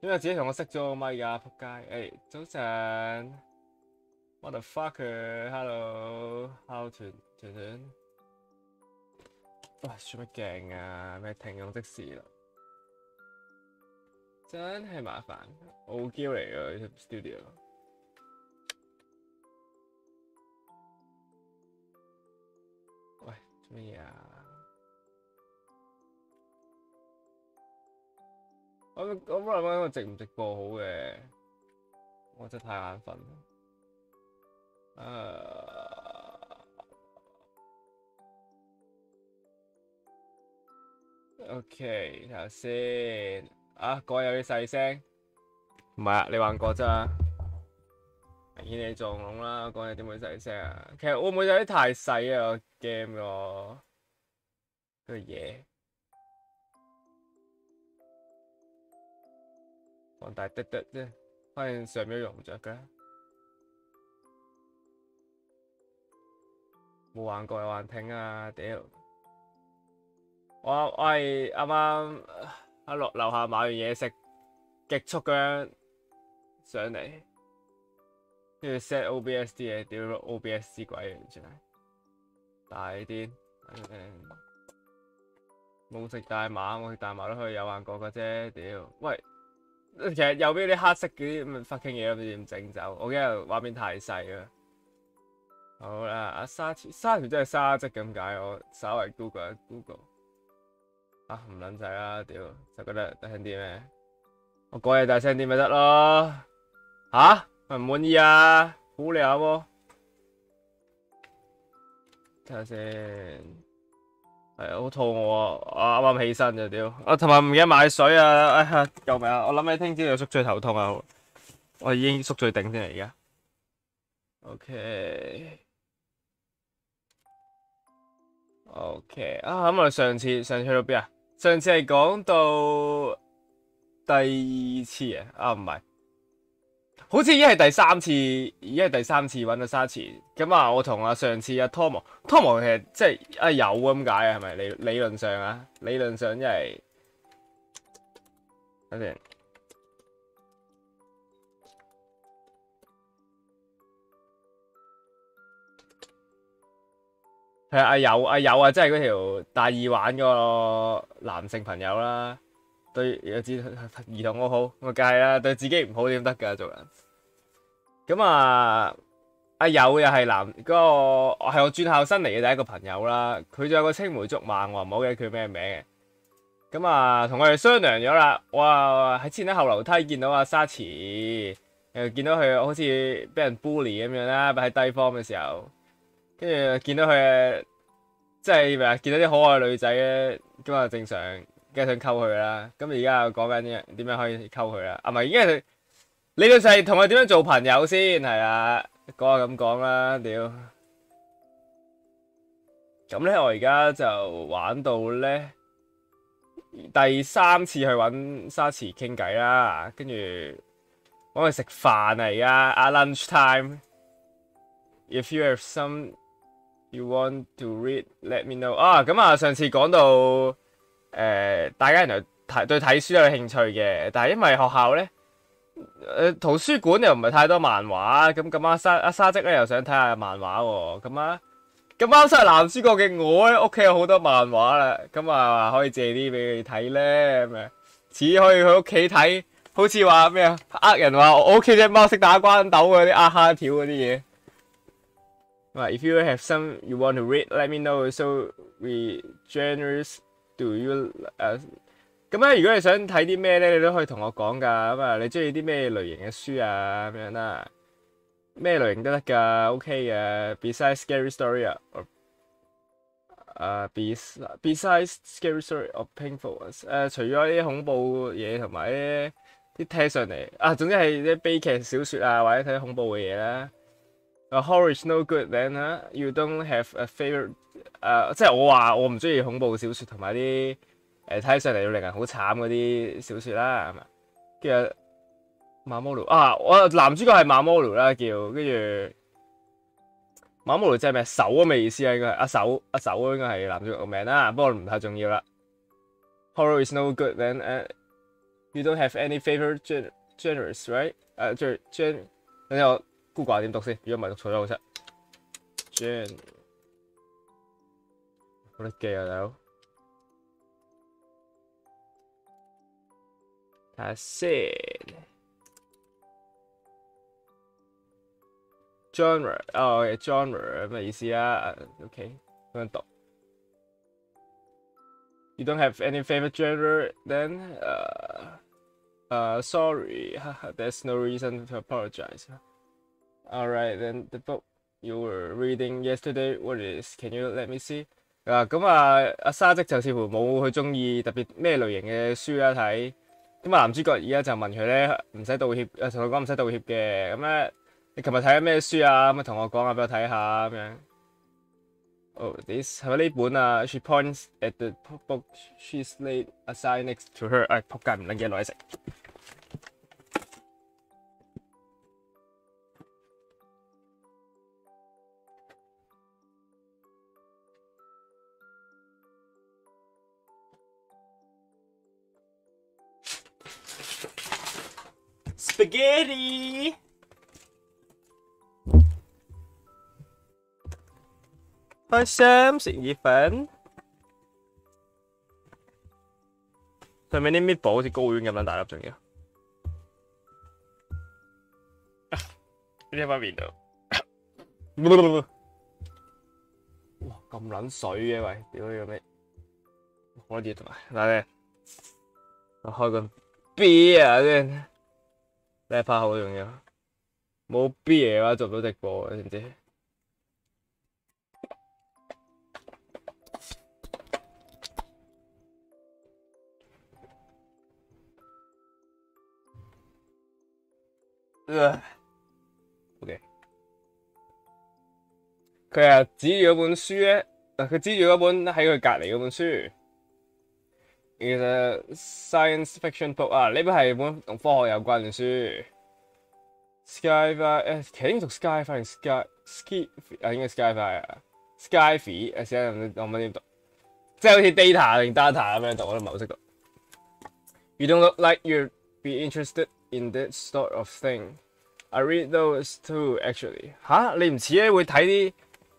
點解自己同我熄咗個咪㗎？仆街！早晨 ，what the fuck？Hello，Hello 團。喂，做乜勁啊？咩停用即時啦？真係麻煩，傲嬌嚟㗎呢 studio。喂，做乜嘢啊？我本來諗我直唔直播好嘅，我真係太眼瞓。OK， 睇下先。講有啲細聲，唔係啊，你玩過咋？明顯你撞聾啦，講嘢點會細聲啊？其實會唔會有啲太細啊？個 game 個嘢放大啲啫，反正上面用唔着㗎。冇玩過有幻聽啊！屌，我係啱啱喺樓下買完嘢食，極速咁樣上嚟，跟住 set OBS 啲嘢，屌 OBS 之鬼完全係大啲，冇食大麻都可以有玩過嘅啫，屌！喂，其實右邊啲黑色嗰啲咁 fucking 嘢都唔知點整走，我驚畫面太細啊！好啦，阿沙條真係沙質咁解，我稍為 Google 一 Google。唔撚仔啦，屌！就覺得大聲啲咩？我講嘢大聲啲咪得咯？唔滿意啊？好無聊喎！睇下先，係好肚餓啊！我啱啱起身就屌，我同埋唔記得買水啊！哎呀，救命啊！我諗起聽朝要宿醉頭痛啊！我已經宿醉頂先嚟而家。OK， 咁我哋上次去到邊啊？上次係講到第二次啊？唔係，好似已經係第三次，揾到沙池。咁啊，我同上次阿 Tom 其實即係有咁解啊？係咪理論上啊？理論上即係等陣。係阿友啊，即係嗰條戴耳環個男性朋友啦，對有知兒童好好，咁梗係啦，對自己唔好點得㗎做人。咁啊，阿友又係嗰個係我轉校生嚟嘅第一個朋友啦，佢仲有個青梅竹馬，我唔好記得佢咩名嘅。咁啊，同我哋商量咗啦，哇！喺前後樓梯見到阿沙池，見到佢好似俾人 bully 咁樣啦，喺低方嘅時候。跟住見到佢，即係咩啊？見到啲可愛女仔咧，咁啊正常，梗係想溝佢啦。咁而家又講緊點樣可以溝佢啦？唔係，已經係理論上係同佢點樣做朋友先係啊？講下咁講啦，屌！咁咧，我而家就玩到咧第三次去揾沙池傾偈啦，跟住我去食飯啊！而家lunch time。If you have some you want to read, let me know。咁啊，上次講到大家原來對睇書有興趣嘅，但係因為學校咧圖書館又唔係太多漫畫，咁啱沙積咧又想睇下漫畫喎，咁啱晒男主角嘅我咧，屋企有好多漫畫啦，咁啊可以借啲俾佢睇咧，咁啊似可以去屋企睇，好似話咩啊？人話我屋企隻貓識打關鬥嗰啲蝦條嗰啲嘢。If you have some you want to read, let me know. So we generous to you。咁咧，如果你想睇啲咩咧，你都可以同我講噶。咁啊，你中意啲咩類型嘅書啊？咁樣啦，咩類型都得噶 ，OK 嘅。Besides scary story besides scary story or painful ones。除咗啲恐怖嘢同埋啲聽上嚟總之係啲悲劇小說啊，或者睇恐怖嘅嘢啦。Horror is no good then， you don't have a favorite。即係我話我唔中意恐怖小說同埋啲睇上嚟要令人好慘嗰啲小說啦，係咪？跟住馬摩魯我男主角係馬摩魯啦，叫跟住馬摩魯即係咩手啊？咩意思啊？應該係阿手應該係男主角個名啦，不過唔太重要啦。Horror is no good then， You don't have any favorite genres, right？ 等陣我 Google 下點讀先，如果唔係讀錯咗好柒。好得記啊，大佬。睇下先。genre 哦 genre 咩意思啊 ？OK， 咁樣讀。You don't have any favorite genre then? Sorry, there's no reason to apologize. Alright, then the book you were reading yesterday, what is? Can you let me see? 咁阿沙織就似乎冇佢中意特別咩類型嘅書啦睇。咁男主角而家就問佢咧，唔使道歉，同佢講唔使道歉嘅。咁咧，你琴日睇緊咩書啊？咁同我講下俾我睇下咁樣。Oh, this 係咪呢本啊 ？She points at the book she's laid aside next to her。仆街唔撚記得攞嚟食。Spaghetti。開心食意粉，上面啲搣寶好似高丸咁撚大粒，仲要呢一塊面度，哇咁撚水嘅喂，屌你個咩？好啲同埋，嗱咧，我開個 beer 先，呢一 part 好重要，冇 beer 嘅話做唔到直播嘅，知唔知？OK， 佢啊指住嗰本書咧，佢指住嗰本喺佢隔離嗰本書，其實 science fiction book 啊，呢本係本同科學有關嘅書。Sci-fi 其實應該讀 Sci-fi 定 Ski 啊，應該 Sci-fi 啊 ，Sci-fi 試下我唔知點讀，即係好似 data 定 data 咁樣讀，我都唔係好識讀。You don't look like you'd be interested in that sort of thing. I read those too, actually. 吓，你唔似咧會睇啲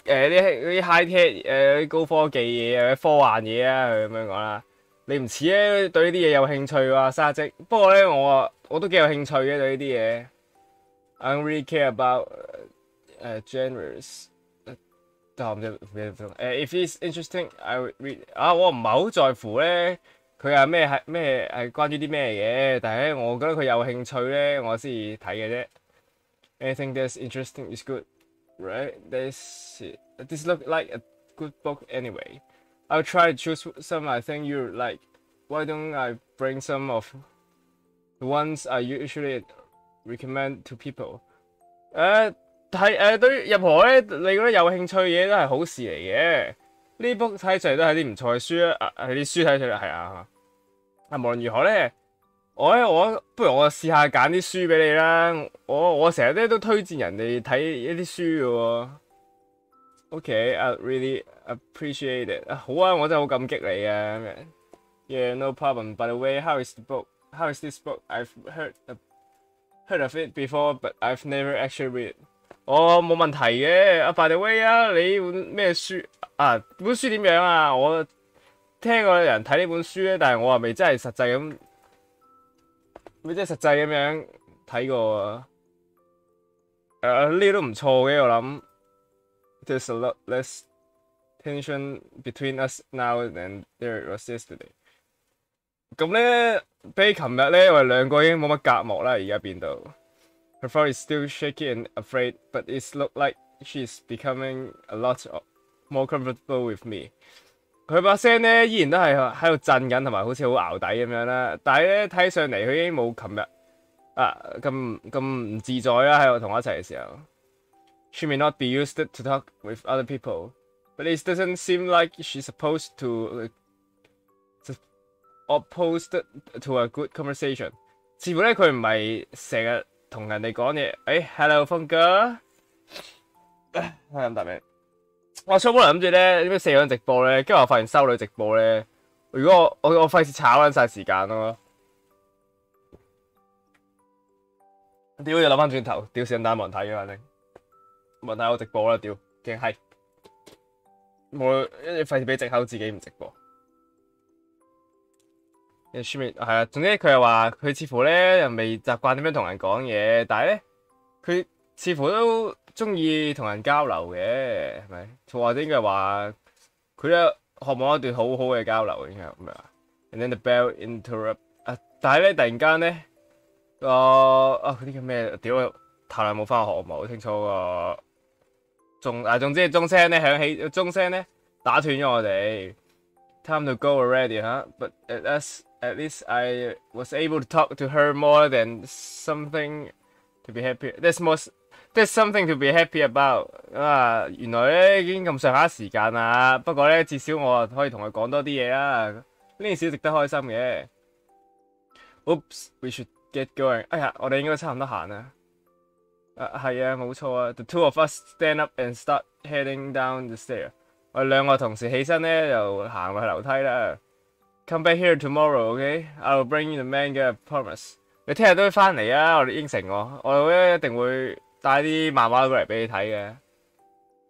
啲 high tech 啲高科技嘢啊、科幻嘢啊，佢咁樣講啦。你唔似咧對呢啲嘢有興趣喎，沙織。不過咧，我都幾有興趣嘅對呢啲嘢。I don't really care about genres. 但我唔知if it's interesting, I would read. 我唔係好在乎咧。佢係咩係關於啲咩嘅？但係咧，我覺得佢有興趣咧，我先睇嘅啫。Anything that's interesting is good, right? This look like a good book anyway. I'll try to choose some I think you like. Why don't I bring some of the ones I usually recommend to people? 對於任何咧，你覺得有興趣嘅嘢都係好事嚟嘅。呢 book 睇起嚟都係啲唔錯嘅書啊，係啲書睇起嚟係啊。無論如何咧，不如我試下揀啲書俾你啦。我成日咧都推薦人哋睇一啲書嘅喎。Okay, I really appreciate it. 好啊，我真係好感激你啊。Yeah, no problem. By the way, how is the book? How is this book? I've heard of it before, but I've never actually read it. 冇問題嘅。By the way 啊，你本咩書啊？本書點樣啊？我聽過有人睇呢本書咧，但係我未真係實際咁，樣睇過啊。呢都唔錯嘅，我諗。There's a lot less tension between us now than there was yesterday。咁咧，比起琴日咧，我哋兩個已經冇乜隔膜啦，而家變到。Her throat is still shaky and afraid, but it looks like she's becoming a lot more comfortable with me。佢把聲咧依然都係喺度震緊，同埋好似好淆底咁樣啦。但係咧睇上嚟，佢已經冇琴日咁唔自在啦。喺度同我一齊嘅時候 ，She may not be used to talk with other people, but it doesn't seem like she's supposed to opposed to a good conversation。似乎咧佢唔係成日同人哋講嘢。Hello， 峰哥，飲啖咩？我初本嚟諗住咧，點解4個人直播咧？跟住我發現修女直播咧，如果我費事炒撚晒時間咯。屌又諗翻轉頭，屌時間單冇人睇嘅，反正冇人睇我直播啦，屌驚閪，冇費事俾藉口自己唔直播。係啊，總之佢又話佢似乎咧又未習慣點樣同人講嘢，但係咧佢似乎都中意同人交流嘅，係咪？或者應該話佢咧渴望一段好好嘅交流，應該咁樣。And then the bell interrupt 但係咧突然間咧嗰啲叫咩？屌太耐冇翻學，我唔係好清楚個總之鐘聲咧響起，鐘聲咧打斷咗我哋。Time to go already, huh? But at least I was able to talk to her more than something to be happy. There's something to be happy about. 原來咧已經咁上下時間啦。不過咧，至少我可以同佢講多啲嘢啦。呢件事值得開心嘅。Oops, we should get going. 哎呀，我哋應該差唔多行啦。係啊，冇錯啊。The two of us stand up and start heading down the stair. 我哋兩個同時起身咧，就行落去樓梯啦。Come back here tomorrow, okay? I will bring you the manga, I promise. 你聽日都會翻嚟啊！我哋應承我咧一定會帶啲漫畫過嚟俾你睇嘅。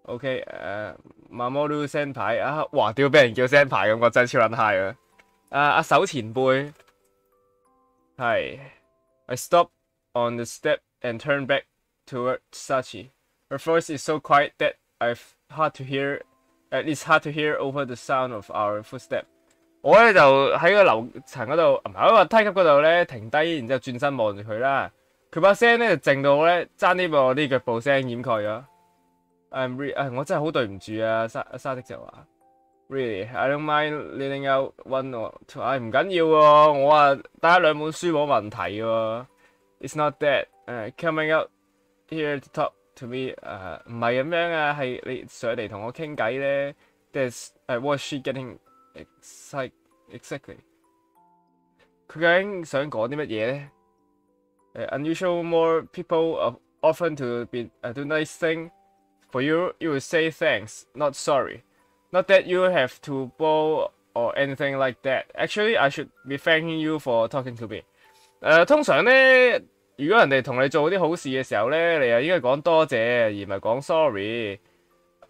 OK，Mamoru Senpai 啊，哇！屌俾人叫 Senpai 咁，我真係超撚 high 啊！阿手前輩係 I stopped on the step and turned back toward Sachi. Her voice is so quiet that it's hard to hear over the sound of our footsteps. 我咧就喺個樓層嗰度，唔係喺個梯級嗰度咧停低，然之後轉身望住佢啦。佢把聲咧就靜到咧爭啲俾我啲腳步聲掩蓋咗。我真係好對唔住啊！沙迪就話 Really, I don't mind leaning out one or two. 唔緊要喎，我話帶一兩本書冇問題喎。It's not that. Coming out here to talk to me. 唔係咁樣啊，係你上嚟同我傾偈咧。Was she getting exactly? 佢究竟想講啲乜嘢咧？Unusual more people often to do nice thing. For you will say thanks, not sorry. Not that you have to bow or anything like that. Actually, I should be thanking you for talking to me. 通常咧，如果人哋同你做啲好事嘅時候咧，你又應該講多謝，而唔係講 sorry.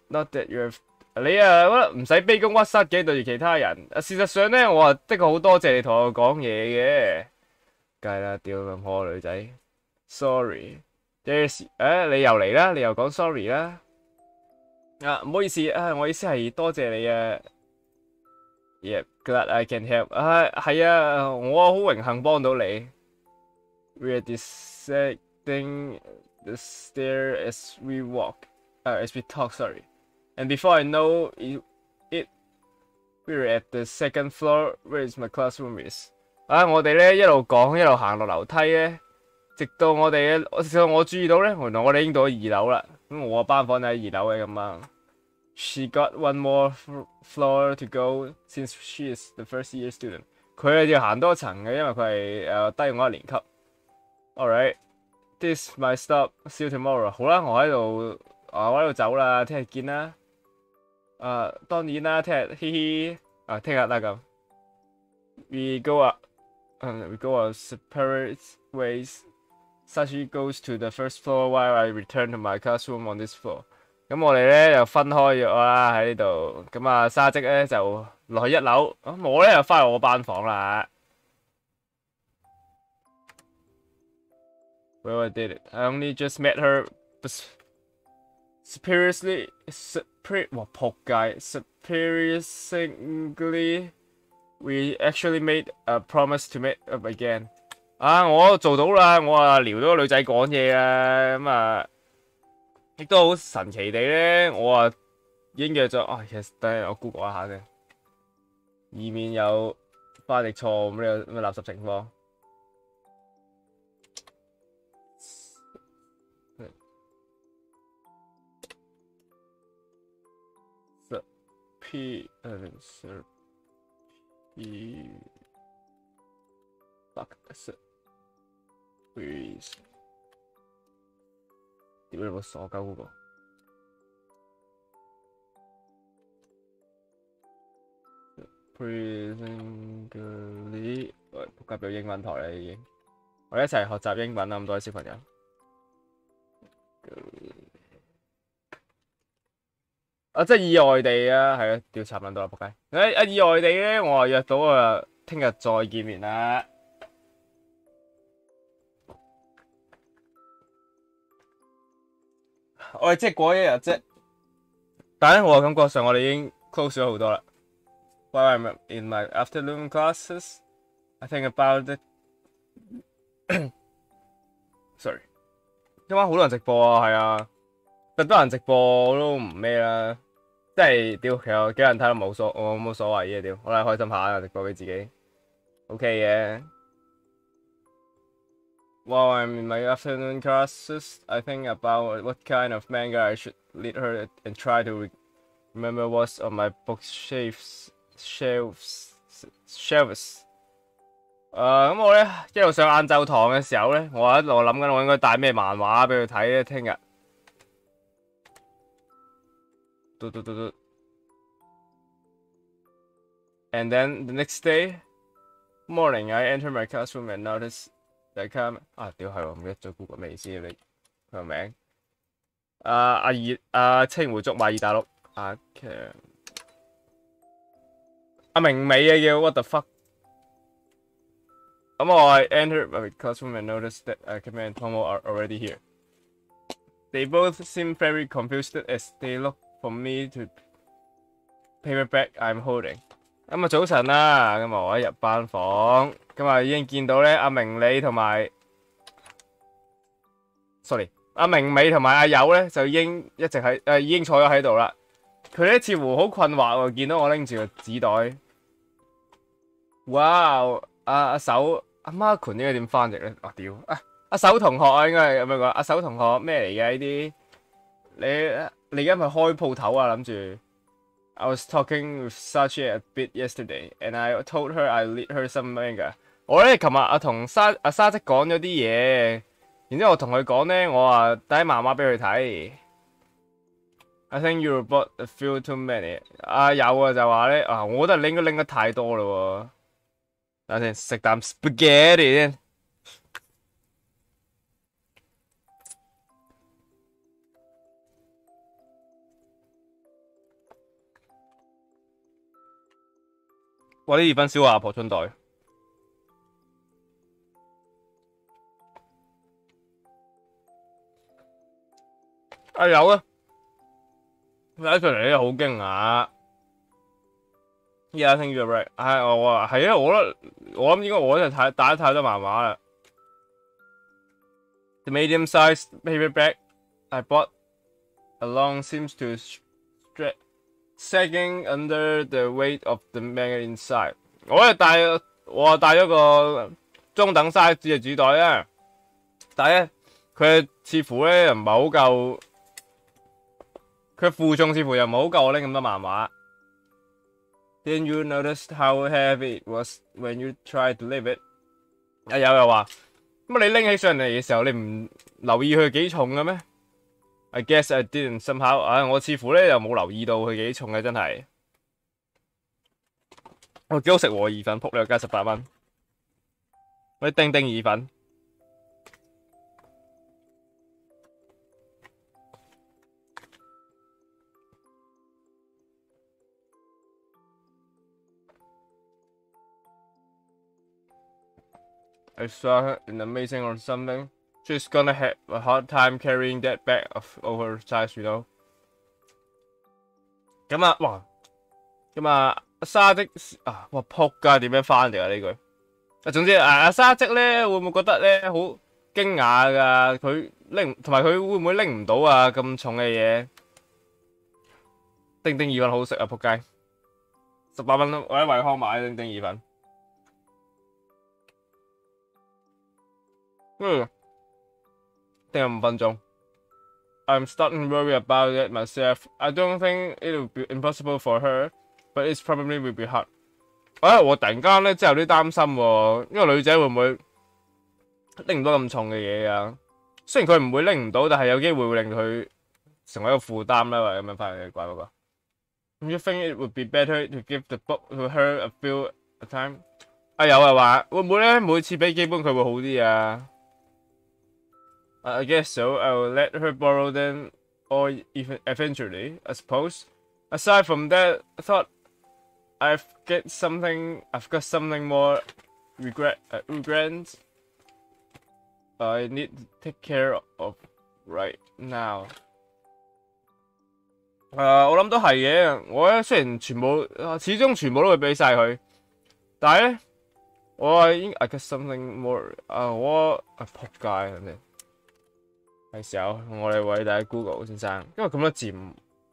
Not that you have 你覺得唔使卑躬屈膝嘅對住其他人。事實上咧，我的確好多謝你同我講嘢嘅。梗係啦，屌咁可女仔。Sorry， 你又嚟啦，你又講 sorry 啦。唔好意思，我意思係多謝你啊。Yep, glad I can help。係啊，我好榮幸幫到你。We're descending the stair as we talk. Sorry. And before I know it, we're at the second floor. Where is my classroom is? 我哋咧一路講一路行落樓梯咧，直到我注意到咧，原來我哋已經到咗2樓啦。咁我班房就喺2樓嘅咁啊。She got one more floor to go since she is the first year student. 佢係要行多層嘅，因為佢係低我1年級。Alright, this is my stop. See you tomorrow. 好啦，我喺度走啦，聽日見啦。當然啦，聽日嘻嘻，聽日啦咁。We go our separate ways. Sachi goes to the first floor while I return to my classroom on this floor. 咁我哋咧就分開咗啦喺呢度。咁沙積咧就落去1樓，咁我咧就翻去我班房啦。Well, I did it. I only just met her. Surprisingly, we actually made a promise to meet up again. 我做到啦，我撩到個女仔講嘢啊，亦都好神奇地咧，我已經約咗。其實等陣我 Google 一下先，以免有翻譯錯誤呢個咁嘅垃圾情況。點解我傻鳩嗰個？Presently，仆街表英文台啦已經，我哋一齊學習英文啦，咁多位小朋友。即係意外地啊，係啊，屌插撚到啦仆街！意外地咧，我話約到啊，聽日再見面啦。我哋即係過一日啫，但係我感覺上我哋已經 close 咗好多啦。While I'm in my afternoon classes, I think about it. Sorry， 今晚好多人直播啊，係啊，咁多人直播我都唔咩啦，即係屌，其實幾人睇都冇所謂嘅屌，我都係開心下直播俾自己 ，OK 嘅。While I'm in my afternoon classes, I think about what kind of manga I should read her and try to remember what's on my bookshelves. 咁我咧一路上晏晝堂嘅時候咧，我一路諗緊我應該帶咩漫畫俾佢睇咧，聽日。And then the next day morning, I enter my classroom and notice that come 屌係喎，唔記得咗 Google 咩意思你佢個名。青梅竹馬二大碌阿明美啊叫 What the fuck？ 咁我 entered my classroom and noticed that Akame and Tomo are already here. They both seem very confused as they look for me to paperback I'm holding. 咁早晨啦，咁我一入班房，咁已經見到咧阿明理同埋 ，sorry， 阿明美同埋阿友咧就已經一直喺已經坐咗喺度啦。佢哋似乎好困惑喎，見到我拎住個紙袋。哇！阿手阿 Marco 應該點翻譯咧？屌阿手同學啊，應該係咁樣講。阿手同學咩嚟嘅呢啲？你而家咪開鋪頭啊？諗住 I was talking with Sachi a bit yesterday, and I told her I read her some manga. 我咧琴日同沙姐講咗啲嘢，然之後我同佢講咧，我話帶漫畫俾佢睇。I think you bought a few too many. 有啊就話咧我覺得你應該拎得太多啦喎。等陣食啖 spaghetti 先。哇！啲意粉燒阿婆春袋。有啊，睇出嚟咧好驚訝。Yeah, I think you're right. 我話係啊，我諗應該我真係打得太多漫畫啦。The medium-sized paperback I bought along seems to sagging under the weight of the manga inside. 我帶咗個中等 size 嘅紙袋啊，但係咧佢似乎咧唔係好夠，佢負重似乎又唔係好夠我拎咁多漫畫。Then you noticed how heavy it was when you tried to lift it. 有又話咁你拎起上嚟嘅時候，你唔留意佢幾重嘅咩 ？I guess I didn't somehow. 我似乎咧又冇留意到佢幾重嘅，真係。幾好食和意粉，撲你個街18蚊。嗰啲丁丁意粉。I saw her in amazing or something. She's gonna have a hard time carrying that bag of oversized, you know. 沙積哇撲街點樣翻嚟啊呢句？總之阿沙積咧會唔會覺得咧好驚訝㗎？佢同埋佢會唔會拎唔到啊咁重嘅嘢？丁丁意粉好食啊撲街！18蚊我喺惠康買丁丁意粉。定係5分鐘。I'm starting to worry about it myself. I don't think it will be impossible for her, but it's probably will be hard. 我突然間咧真係有啲擔心喎，因為女仔會唔會拎唔到咁重嘅嘢啊？雖然佢唔會拎唔到，但係有機會會令佢成為一個負擔啦，或者咁樣翻嚟怪嗰個。You think it would be better to give the book to her a few a time？ 有話會唔會咧每次俾基本佢會好啲啊？I guess so. I will let her borrow them, or even eventually, I suppose. Aside from that, I thought I've got something more regrets I need to take care of right now。我諗都係嘅。我咧雖然始終全部都會俾晒佢，但係咧我已經 I got something more 我仆街人哋係時候我哋偉大 Google 先生，因為咁多字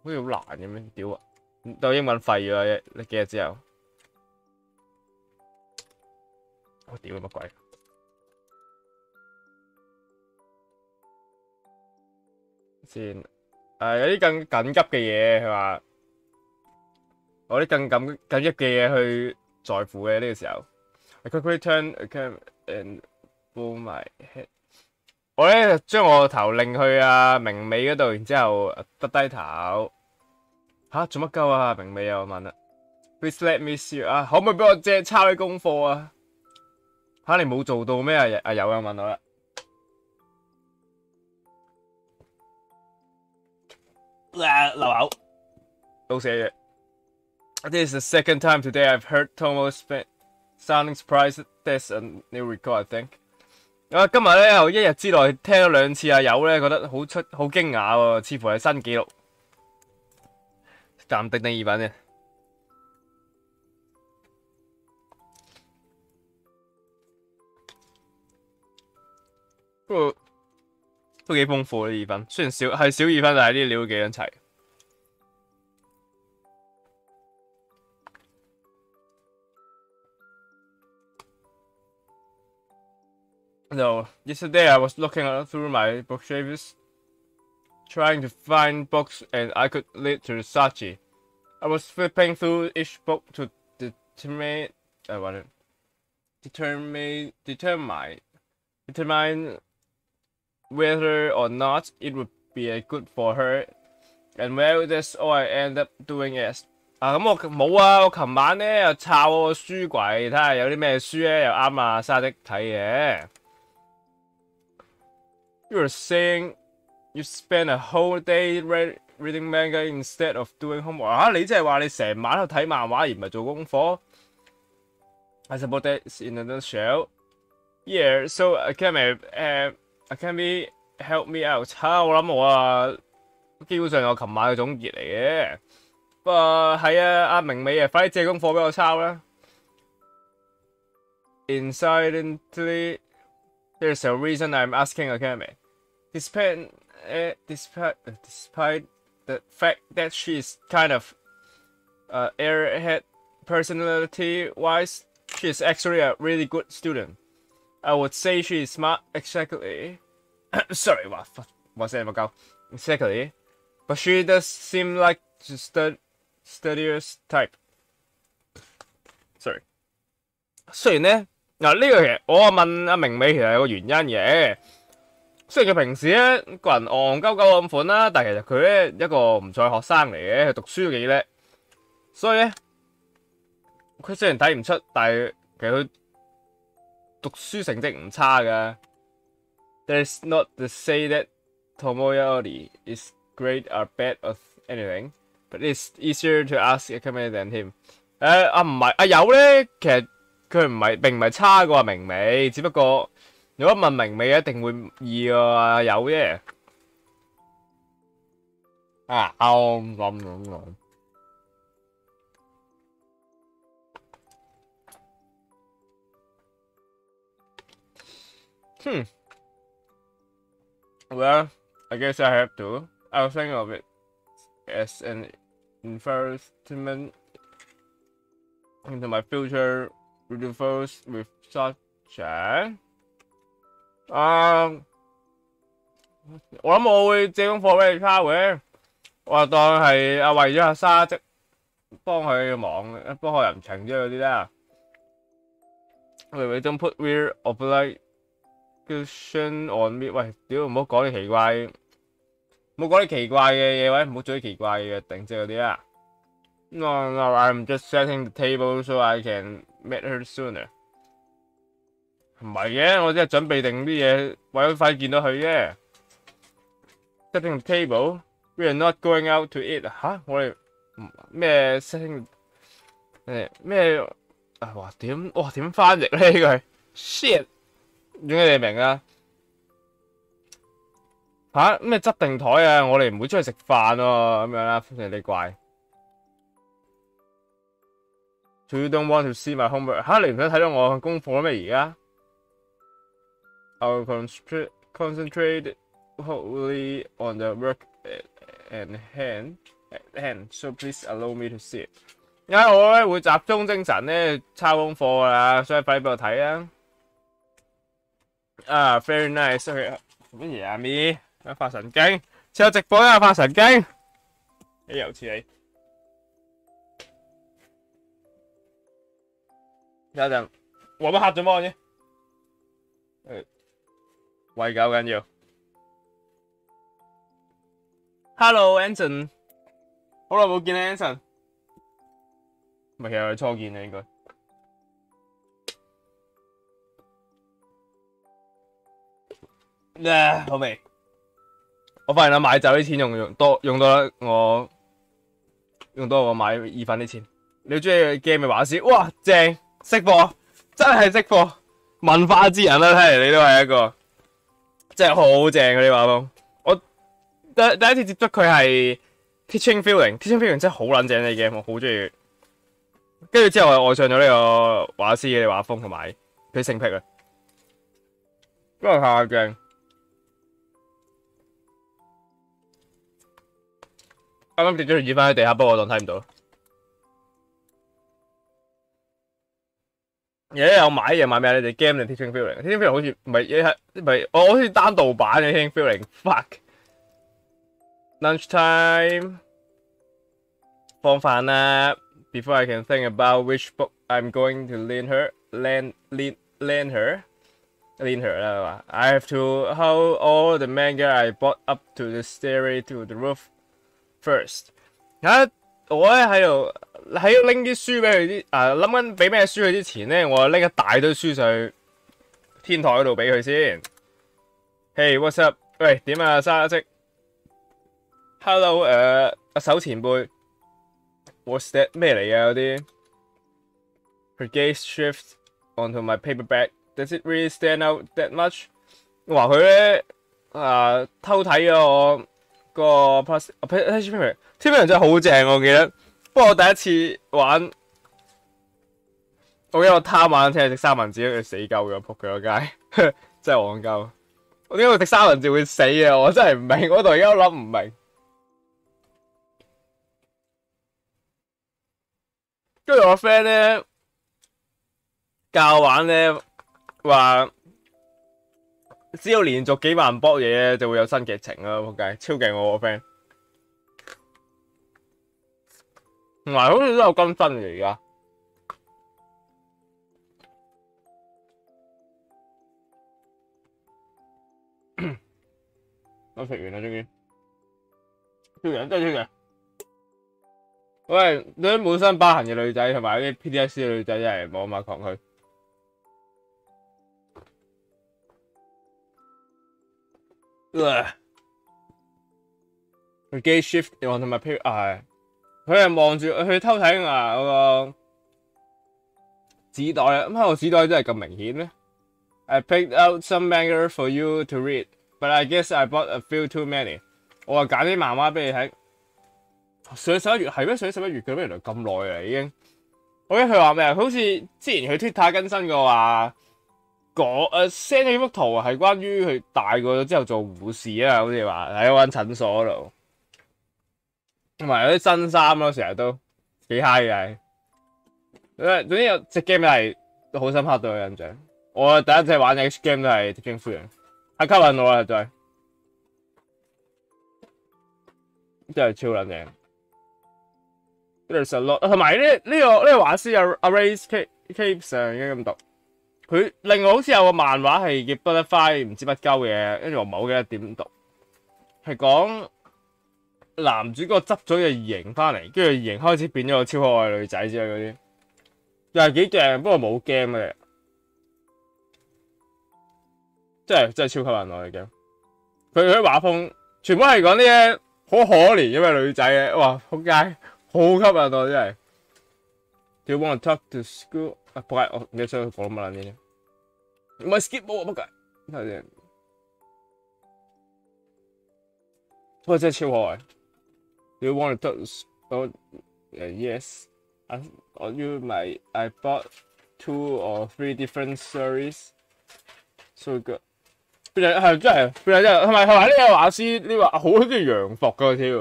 好似好難咁樣，屌啊！到英文廢咗你幾日之後，我屌乜鬼？先有啲更緊急嘅嘢，佢話我啲更緊急嘅嘢去在乎嘅呢個時候。I quickly turn a cam and pull my head。我咧將我個頭擰去明美嗰度，然之後耷低頭。吓做乜鳩啊？明美又問啦。Please let me see 可唔可以俾我借抄啲功課啊？吓你冇做到咩？阿友又問我啦。漏口老寫嘅。This is the second time today I've heard Tomo sounding surprised that there's a new record, I think。今日咧，我一日之內聽咗2次阿友咧，覺得好驚訝喎，似乎係新紀錄。暫定第2版嘅，不過都幾豐富啲2分，雖然小2分，但係啲料幾撚齊。So yesterday I was looking through my bookshelves, trying to find books and I could lead to Sachi. I was flipping through each book to determine whether or not it would be good for her, and well, that's all I end up doing is。咁我冇我琴晚咧又抄我個書櫃，睇下有啲咩書咧又啱沙迪睇嘅。You were saying you spend a whole day reading manga instead of doing homework。你即係話你成晚喺度睇漫畫而唔係做功課 ？I suppose that's in a nutshell. Yeah, so can be help me out。我諗我基本上我琴晚嘅總結嚟嘅。不過係阿明美快啲借功課俾我抄啦。Incidentally, there's a reason I'm asking Akame. Despite the fact that she's kind of airhead personality-wise, she's actually a really good student. I would say she's smart, exactly. Sorry, what said I go? Exactly. But she does seem like just the studious type. Sorry. 雖然咧呢個其實我問阿明美其實有個原因嘅。雖然佢平時咧個人戇鳩鳩咁款啦，但係其實佢咧一個唔錯嘅學生嚟嘅，佢讀書都幾叻。所以咧，佢雖然睇唔出，但係其實佢讀書成績唔差㗎。There's not to say that Tomoyori is great or bad or anything, but it's easier to ask Akame than him。唔係阿友咧，其實佢並唔係差過阿明美，只不過。如果問明美一定會易過阿友啫。啱。Well, I guess I have to. I'll think of it as an investment into my future endeavors with such。我諗我會借功課俾你抄嘅，我當係為咗阿沙即幫佢忙，幫佢人情之類嗰啲啦。喂 ，don't put weird obligation on me。喂，屌唔好講啲奇怪，唔好講啲奇怪嘅嘢，喂，唔好做啲奇怪嘅約定之類嗰啲啦。No, I'm just setting the table so I can meet her sooner。唔係嘅，我只係準備定啲嘢，為咗快見到佢啫。Setting the table, we are not going out to eat。我哋咩星咩啊？哇點翻譯咧呢句 ？shit， 點解你明啊？吓咩執定台啊？我哋唔會出去食飯喎，咁樣啦，歡迎你怪。You don't want to see my homework？ 吓你唔想睇到我功課咩？而家 I'll concentrate wholly on the work and hand，so please allow me to see it。因為我咧會集中精神咧抄功課噶啦，所以快啲俾我睇啊！啊 ，very nice。乜嘢啊咪？發神經，似有直播啊！發神經，你又似你。有陣我乜黑咗魔啫？喂狗緊要。Hello，Anson， 好耐冇見啦 ，Anson。唔係，其實我哋初見啦，應該。好味。我發現我買酒啲錢用多我買意粉啲錢。你中意 game 嘅畫師，哇正，識貨，真係識貨，文化之人啦，睇嚟你都係一個，真係好正嗰啲畫風。我第一次接觸佢係 Teaching Feeling 真係好撚正呢 game，我好中意。跟住之後我愛上咗呢個畫師嘅畫風同埋佢性癖啊，真係太正。啱啱跌咗條耳返喺地下，不過我當睇唔到。而家有買嘢買咩？你哋 game 定 Teaching Feeling？Teaching Feeling 好似唔係我好似單盜版嘅 Teaching Feeling。Fuck。Lunchtime 放飯啦。Before I can think about which book I'm going to lend her 啦， I have to hold all the manga I bought up to the stairway to the roof first。我咧喺度拎啲書俾佢啲諗緊俾咩書佢之前咧，我拎一大堆書上去天台嗰度俾佢先。Hey what's up？ 喂點啊沙積 ？Hello 阿手前輩 ，What's that 咩嚟㗎嗰啲 ？Her gaze shifts onto my paperback. Does it really stand out that much？ 我話佢咧偷睇咗我個 Teaching Feeling 真係好正，我記得。不過我第一次玩，我記得我貪玩聽日食三文治，佢死鳩咗，仆佢個街，真係戇鳩。我點解會食三文治會死啊？我真係唔明，我到而家都諗唔明。跟住我 friend 咧教玩咧話，只要連續幾萬波嘢咧，就會有新劇情啦，仆街，超勁我個 friend。唔係，好似都有更新嘅而家。我食完啦，終於。超人真係超人。喂，對啲滿身疤痕嘅女仔同埋啲 PTSD 嘅女仔真係冇乜抗拒。佢 gaze shift onto my paper 佢係望住佢偷睇嗰個紙袋啊！咁喺個紙袋真係咁明顯咩 ？I picked out some manga for you to read, but I guess I bought a few too many。我話揀啲漫畫俾你睇。上11月係咩？上11月嘅咩？原來咁耐啦已經。我記得佢話咩？好似之前佢 Twitter 更新過話，send 咗幅圖係關於佢大個咗之後做護士啊，好似話喺嗰間診所嗰度。同埋有啲新衫咯，成日都幾 high 嘅。總之有隻 game 係好深刻對我印象。我第一隻玩嘅 H game 都係 Teaching Feeling，係吸引我啦，真係超撚正。同埋呢個畫師阿 Ray Cape 上已經咁讀，佢另外好似有個漫畫係叫 Butterfly 唔知乜鳩嘅，跟住我唔係好記得點讀，係講男主角執咗隻異形翻嚟，跟住異形開始變咗個超可愛女仔之類嗰啲，又係幾正，不過冇 game 嘅，真係超吸引我嘅 game。佢啲畫風全部係講啲好可憐因為女仔嘅，哇仆街，好吸引我真係。Do you want to talk to school？ 啊，仆街！我唔記得咗佢講乜撚嘢。唔係 skip 冇啊，仆街！睇下先。哇！真係超可愛。Do you want to talk to school？ Yes. I bought 2 or 3 different stories. So good. 邊隻係真係，邊隻真係，係咪呢個畫師？呢個好中意洋服㗎添。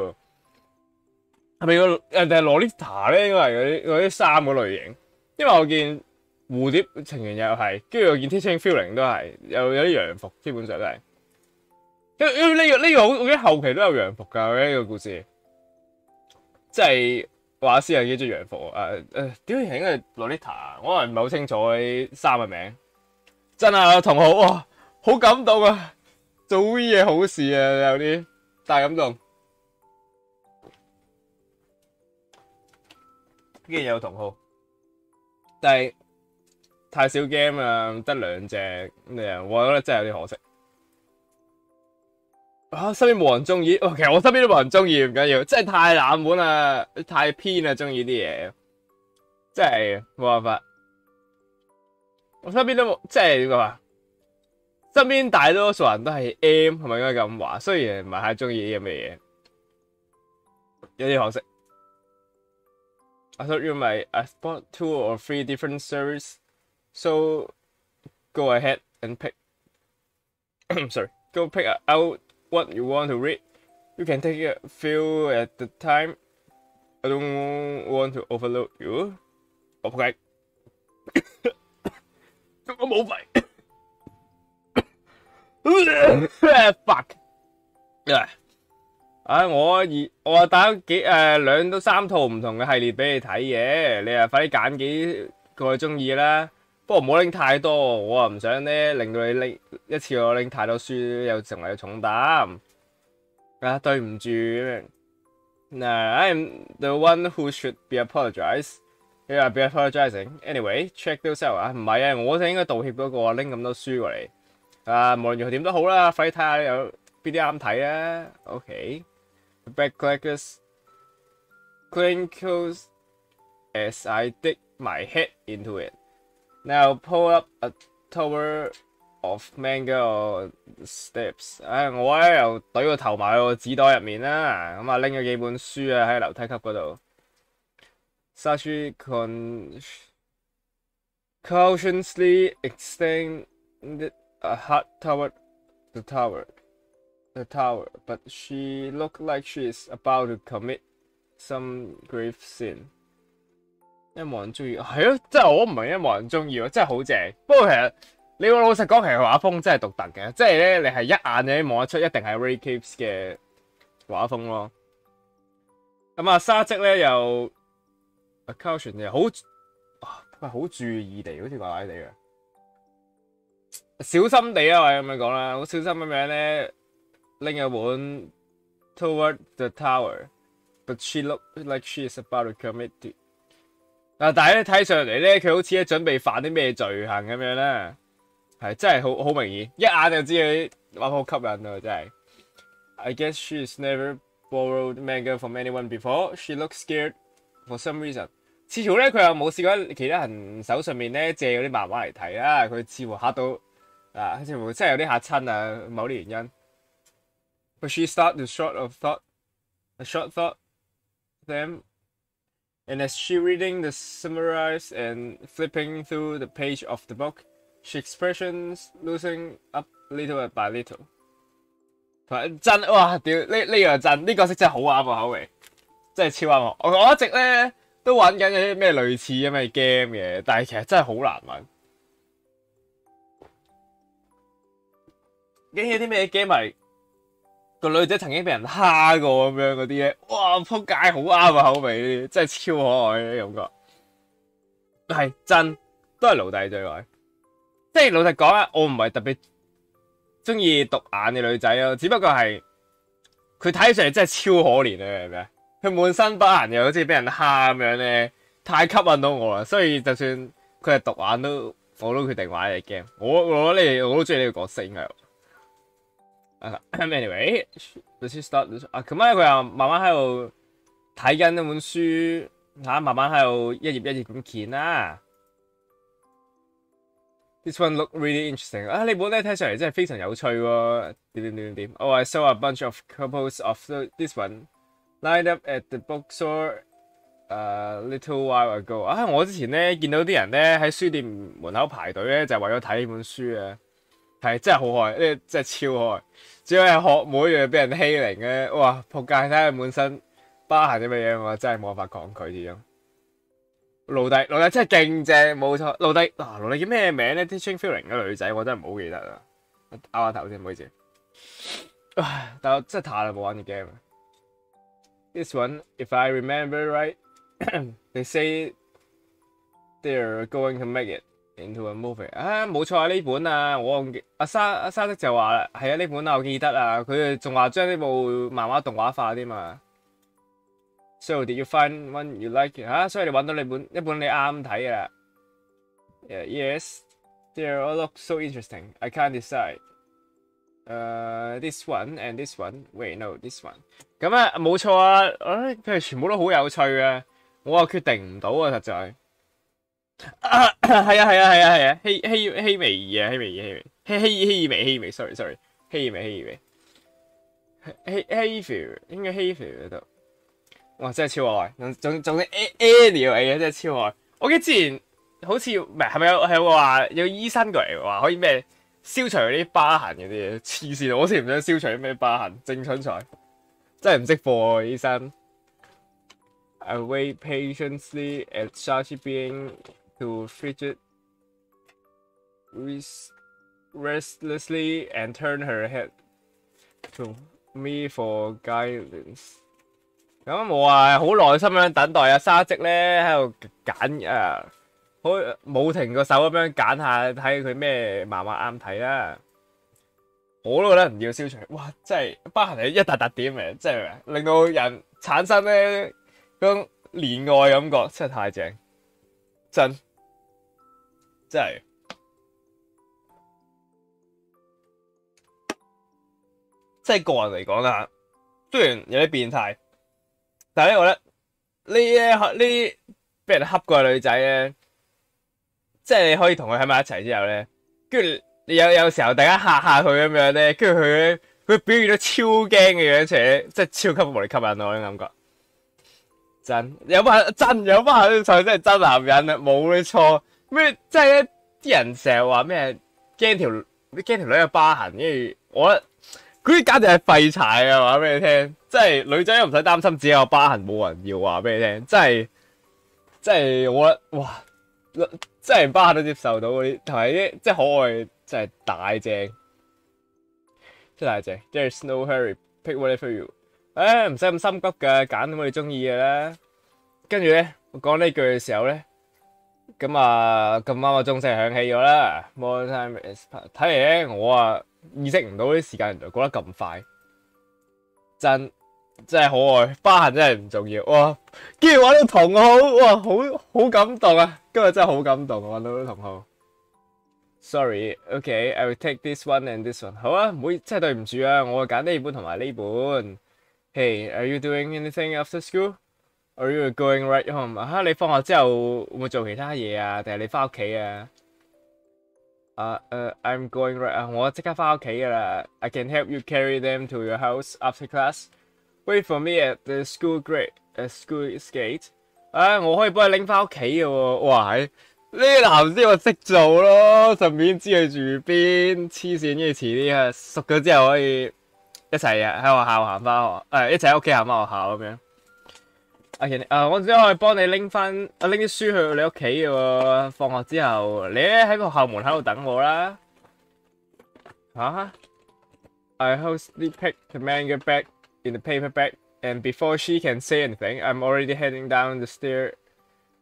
係咪人哋係 Lolita 咧？應該係嗰啲衫嗰類型。因為我見蝴蝶情緣又係，跟住我見 Teaching Feeling 都係，有啲洋服，基本上都係。因為呢個好，我記得後期都有洋服㗎呢個故事。即係畫師係幾中意洋服點解應該係 Lolita？ 我係唔係好清楚啲衫嘅名。真係同學哇，好感動啊！做啲嘢好事啊，有啲大感動。跟住有同號，但係太少 game 啦，得2隻咁我覺得真係有啲可惜。身邊冇人中意，其實我身邊都冇人中意，唔緊要，真係太冷門啦，太偏啦，中意啲嘢，真係冇辦法。我身邊都冇，即係點講啊？身邊大多數人都係 M， 係咪應該咁話？雖然唔係太中意啲咁嘅嘢，有啲可惜。I thought you might. I bought 2 or 3 different stories, so go ahead and pick. Sorry, go pick out what you want to read. You can take a few at the time. I don't want to overload you. Okay. 我冇肺。Fuck. 我打2到3套唔同嘅系列俾你睇嘅，你快啲揀幾個你中意啦。不過唔好拎太多，我唔想咧令到你拎一次我拎太多書又成為重擔。對唔住。I'm the one who should be apologize. Yeah, be apologizing. Anyway, check those out 唔係啊，我就應該道歉嗰個拎咁多書過嚟。無論如何點都好啦，快啲睇下有邊啲啱睇啊。OK。The backcrackers crinkles as I dig my head into it. Now pull up a tower of manga on the steps. 我咧又懟個頭埋個紙袋入面啦，咁拎咗幾本書喺樓梯級嗰度。Sashi cautiously extended a hand toward the tower, but she looked like she is about to commit some grave sin. 因為冇人中意，係咯，真係我唔明，因為冇人中意喎，真係好正。不過其實你話老實講，其實畫風真係獨特嘅，即係咧你係一眼你望得出，一定係 Ray Capes 嘅畫風咯。咁沙織咧又 caution 又好注意地，好似怪怪地嘅。小心地啊，或者咁樣講啦，好小心咁樣咧拎一本 Toward the Tower, but she looked like she is about to commit to。但係咧睇上嚟咧，佢好似咧準備犯啲咩罪行咁樣啦，係真係好明顯，一眼就知佢畫好吸引啊！真係。I guess she's never borrowed manga from anyone before. She looks scared for some reason。似乎咧佢又冇試過喺其他人手上面咧借嗰啲漫畫嚟睇啦，佢似乎嚇到。似乎真係有啲嚇親啊，某啲原因。But she started a short thought them, and as she reading the summaries and flipping through the page of the book, she expressions loosening up little by little。真哇屌呢個真呢角色真係好啱我口味，真係超啱我。我一直咧都揾緊有啲咩類似咁嘅 game 嘅，但係其實真係好難揾。記起啲咩 game 係個女仔曾經俾人蝦過咁樣嗰啲咧，哇仆街好啱啊口味，真係超可愛嘅感覺。係真都係奴隸最愛，即係老實講啊，我唔係特別中意獨眼嘅女仔咯，只不過係佢睇上嚟真係超可憐啊，係咪啊？佢滿身疤痕又好似俾人蝦咁樣咧，太吸引到我啦，所以就算佢係獨眼我都決定玩呢隻 game。我都中意呢個角色應該。Anyway, let's start this。咁咧佢又慢慢喺度睇緊一本書嚇，慢慢喺度一頁一頁咁揭啦。This one look really interesting 啊！呢本咧睇上嚟真係非常有趣喎。點。Oh, I saw a bunch of copies of this one lined up at the bookstore a little while ago。啊！我之前咧見到啲人咧喺書店門口排隊咧，就係為咗睇呢本書啊。係真係好開，呢真係超開。只要係學妹又俾人欺凌咧，哇！仆街！睇下滿身疤痕啲乜嘢，我真係冇辦法抗拒呢種。奴隸真係勁正，冇錯。奴隸叫咩名咧 ？Teaching Feeling 嘅女仔，我真係唔好記得啦。拗下頭先，唔好意思。唉，但我真係太耐冇玩嘅 game。This one, if I remember right, they say they're going to make it into a movie。啊，冇錯啊，呢本啊，阿沙的就話啦，係啊，呢本啊，我記得啊，佢哋仲話將呢部漫畫動畫化添嘛。So did you find one you like？ 所以你揾到一本你啱睇嘅啦。Yes, they all look so interesting. I can't decide. This one and this one. Wait, no, this one. 咁啊，冇錯啊，佢哋全部都好有趣嘅，我又決定唔到啊，實在。係啊，希微兒啊，希微 ，sorry，希微，應該希微嗰度。哇！真係超愛，仲 A 真係超愛。我記得之前好似係咪有話有醫生過嚟話可以咩消除嗰啲疤痕嗰啲嘢，黐線！我先唔想消除啲咩疤痕，正蠢材，真係唔識貨啊醫生。I wait patiently as Shashi being to frigid restlessly and turn her head to me for guidance。咁冇啊，好耐心咁樣等待啊，沙積咧喺度揀好冇停過手咁樣揀下睇佢咩漫畫啱睇啦。我都覺得唔要消除，哇！真係疤痕係一笪笪點嘅，真係令到人產生咧嗰種戀愛感覺，真係太正，真係。即係個人嚟講啦，雖然有啲變態。但係咧，我覺得呢俾人恰過嘅女仔咧，即係你可以同佢喺埋一齊之後咧，跟住你有時候大家嚇下佢咁樣咧，跟住佢表現咗超驚嘅樣出嚟，即係超級無力吸引我嘅感覺。有班人真係真男人啊，冇錯咩？即係咧啲人成日話咩驚條女有疤痕，跟住我覺得嗰啲簡直係廢柴啊！話俾你聽。即係女仔又唔使擔心自己有疤痕冇人要，話俾你聽，真係我覺得哇，真係疤痕都接受到嗰啲，同埋啲即係可愛，真係大正，真係大正。There's no hurry, pick whatever you。唔使咁心急㗎，揀咁你中意嘅啦。跟住咧，我講呢句嘅時候咧，咁啊咁啱個鐘聲響起咗啦。More time is past。睇嚟咧，我意識唔到啲時間原來過得咁快，真係可愛，疤痕真係唔重要。哇！竟然揾到同好，哇，好感動啊！今日真係好感動，揾到啲同好。Sorry, okay, I will take this one and this one。好啊，唔好，真係對唔住啊，我會揀呢本同埋呢本。Hey, are you doing anything after school? Are you going right home？ 你放學之後會唔會做其他嘢啊？定係你翻屋企啊？I'm going right。我即刻翻屋企噶啦。I can help you carry them to your house after class。Wait for me at the school gate。我可以幫你拎翻屋企嘅喎。哇，呢啲男先我識做咯，順便知佢住邊，黐線。跟住遲啲熟咗之後可以一齊喺學校行翻學，一齊喺屋企行翻學校咁樣。我只可以幫你拎啲書去你屋企嘅喎。放學之後，你喺個校門口度等我啦。I hastily picked the manga bag in the paper bag, and before she can say anything, I'm already heading down the stair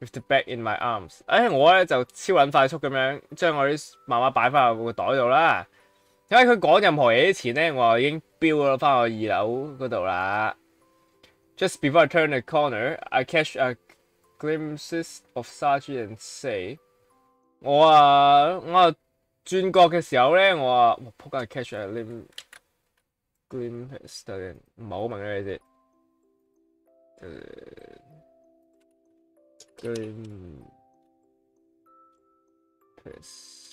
with the bag in my arms。我咧就超撚快速咁樣將我啲漫畫擺翻入個袋度啦。因為佢講任何嘢之前咧，我已經飆咗翻去2樓嗰度啦。Just before I turn the corner, I catch a glimpses of Saji and say， 我轉角嘅時候咧，我仆街 catch a glimpse， 唔係好明嘅你知。Green Press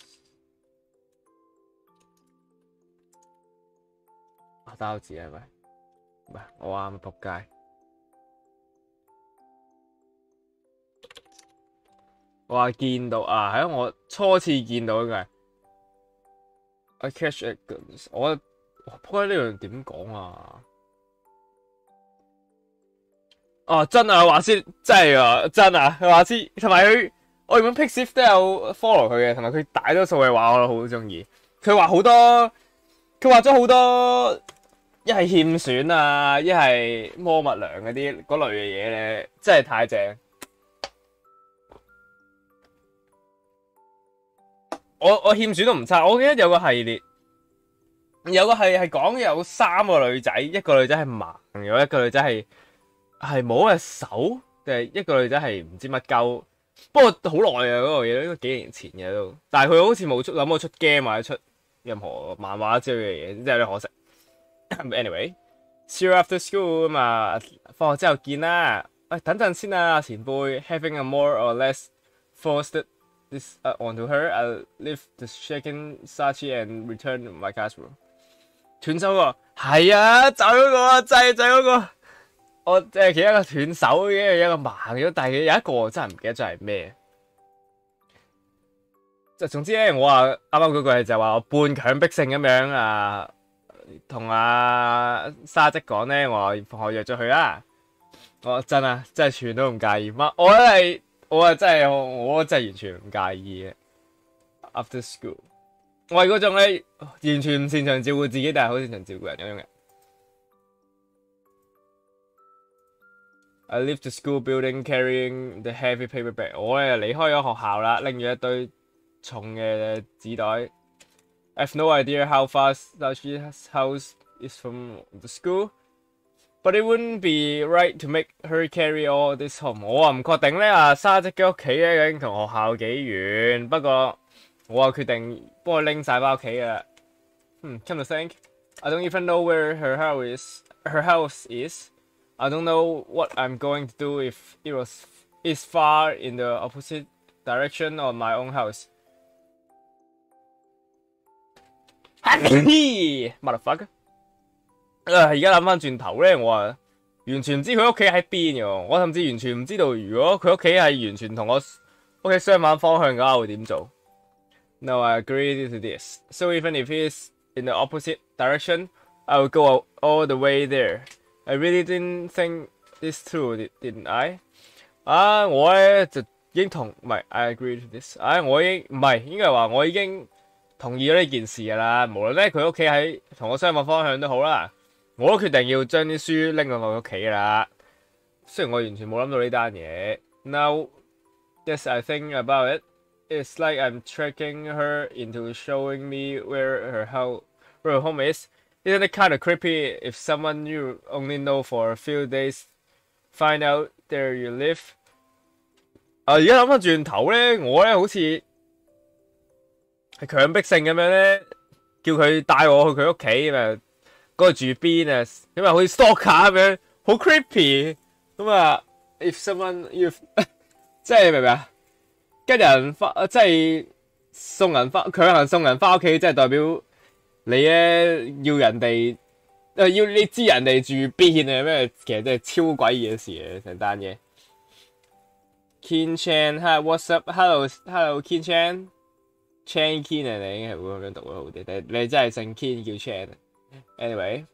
包字係咪？唔係，我啱仆街。我話見到啊，係我初次見到嘅。I catch it goodness，我仆街呢樣點講啊？哦，真啊，話先真係啊，真啊，佢話先，同埋佢，我原本 Pixiv 都有 follow 佢嘅，同埋佢大多數嘅畫我都好中意。佢畫好多，佢畫咗好多，一係欠選啊，一係魔物娘嗰啲嗰類嘅嘢咧，真係太正。我欠選都唔差，我記得有個系列，有個係講有3個女仔，一個女仔係盲咗，一個女仔係冇隻手，定係一個女仔係唔知乜鳩。不過好耐啊，嗰個嘢應該幾年前嘅都，但係佢好似冇諗過出 game 或者出任何漫畫之類嘅嘢，真係有啲可惜。Anyway，see you after school 啊嘛，放學之後見啦。喂，等陣先啊，前輩。Having a more or less forced this onto her, I'll leave the shaken Sachi and return to my classroom。斷手喎，係啊，就嗰個啊，就嗰個。我其中一個斷手嘅，一個盲咗，但係有一個真係唔記得咗係咩。就總之咧，我話啱啱嗰句就話我半強迫性咁樣啊，同阿沙積講咧，我話放學約咗佢啦。我真係全都唔介意。我真係完全唔介意嘅。After school， 我係嗰種咧完全唔擅長照顧自己，但係好擅長照顧人嗰種人。I leave the school building carrying the heavy paper bag。我咧離開咗學校啦，拎住一堆重嘅紙袋。I have no idea how far Sachi's house is from the school, but it wouldn't be right to make her carry all this home。我唔確定咧沙積嘅屋企咧究竟同學校幾遠，不過我決定幫佢拎晒返屋企啊。Come to think, I don't even know where her house is。I don't know what I'm going to do if it's far in the opposite direction of my own house. Motherfucker！ 而家諗翻轉頭咧，我話完全唔知佢屋企喺邊嘅，我甚至完全唔知道如果佢屋企係完全同我屋企相反方向嘅話，我會點做 ？No, I agree to this. So even if it's in the opposite direction, I will go all the way there.I really didn't think this through, didn't I？ 我咧就已經唔係 I agree to this。我已經唔係應該係話我已經同意咗呢件事㗎啦。無論咧佢屋企喺同我相反方向都好啦，我都決定要將啲書拎到我屋企㗎啦。雖然我完全冇諗到呢單嘢。Now, yes, I think about it. It's like I'm tricking her into showing me where her home is.Isn't it kind of creepy if someone you only know for a few days find out there you live？ 而家諗翻轉頭咧，我咧好似係強迫性咁樣咧，叫佢帶我去佢屋企咁啊，嗰度住邊啊，咁啊好似 stalker 咁樣，好 creepy 咁啊。If someone you 即係明唔明啊？跟人翻即係送人翻，強行送人翻屋企，即係代表。你咧要人哋要你知人哋住邊啊咩？其實真係超詭異嘅事嚟，成單嘢。Kin Chan，Hi what's up？Hello Kin Chan，Chan Kin 啊，你應該係會咁樣讀會好啲。但係你真係姓 Kin 叫 Chan。Anyway，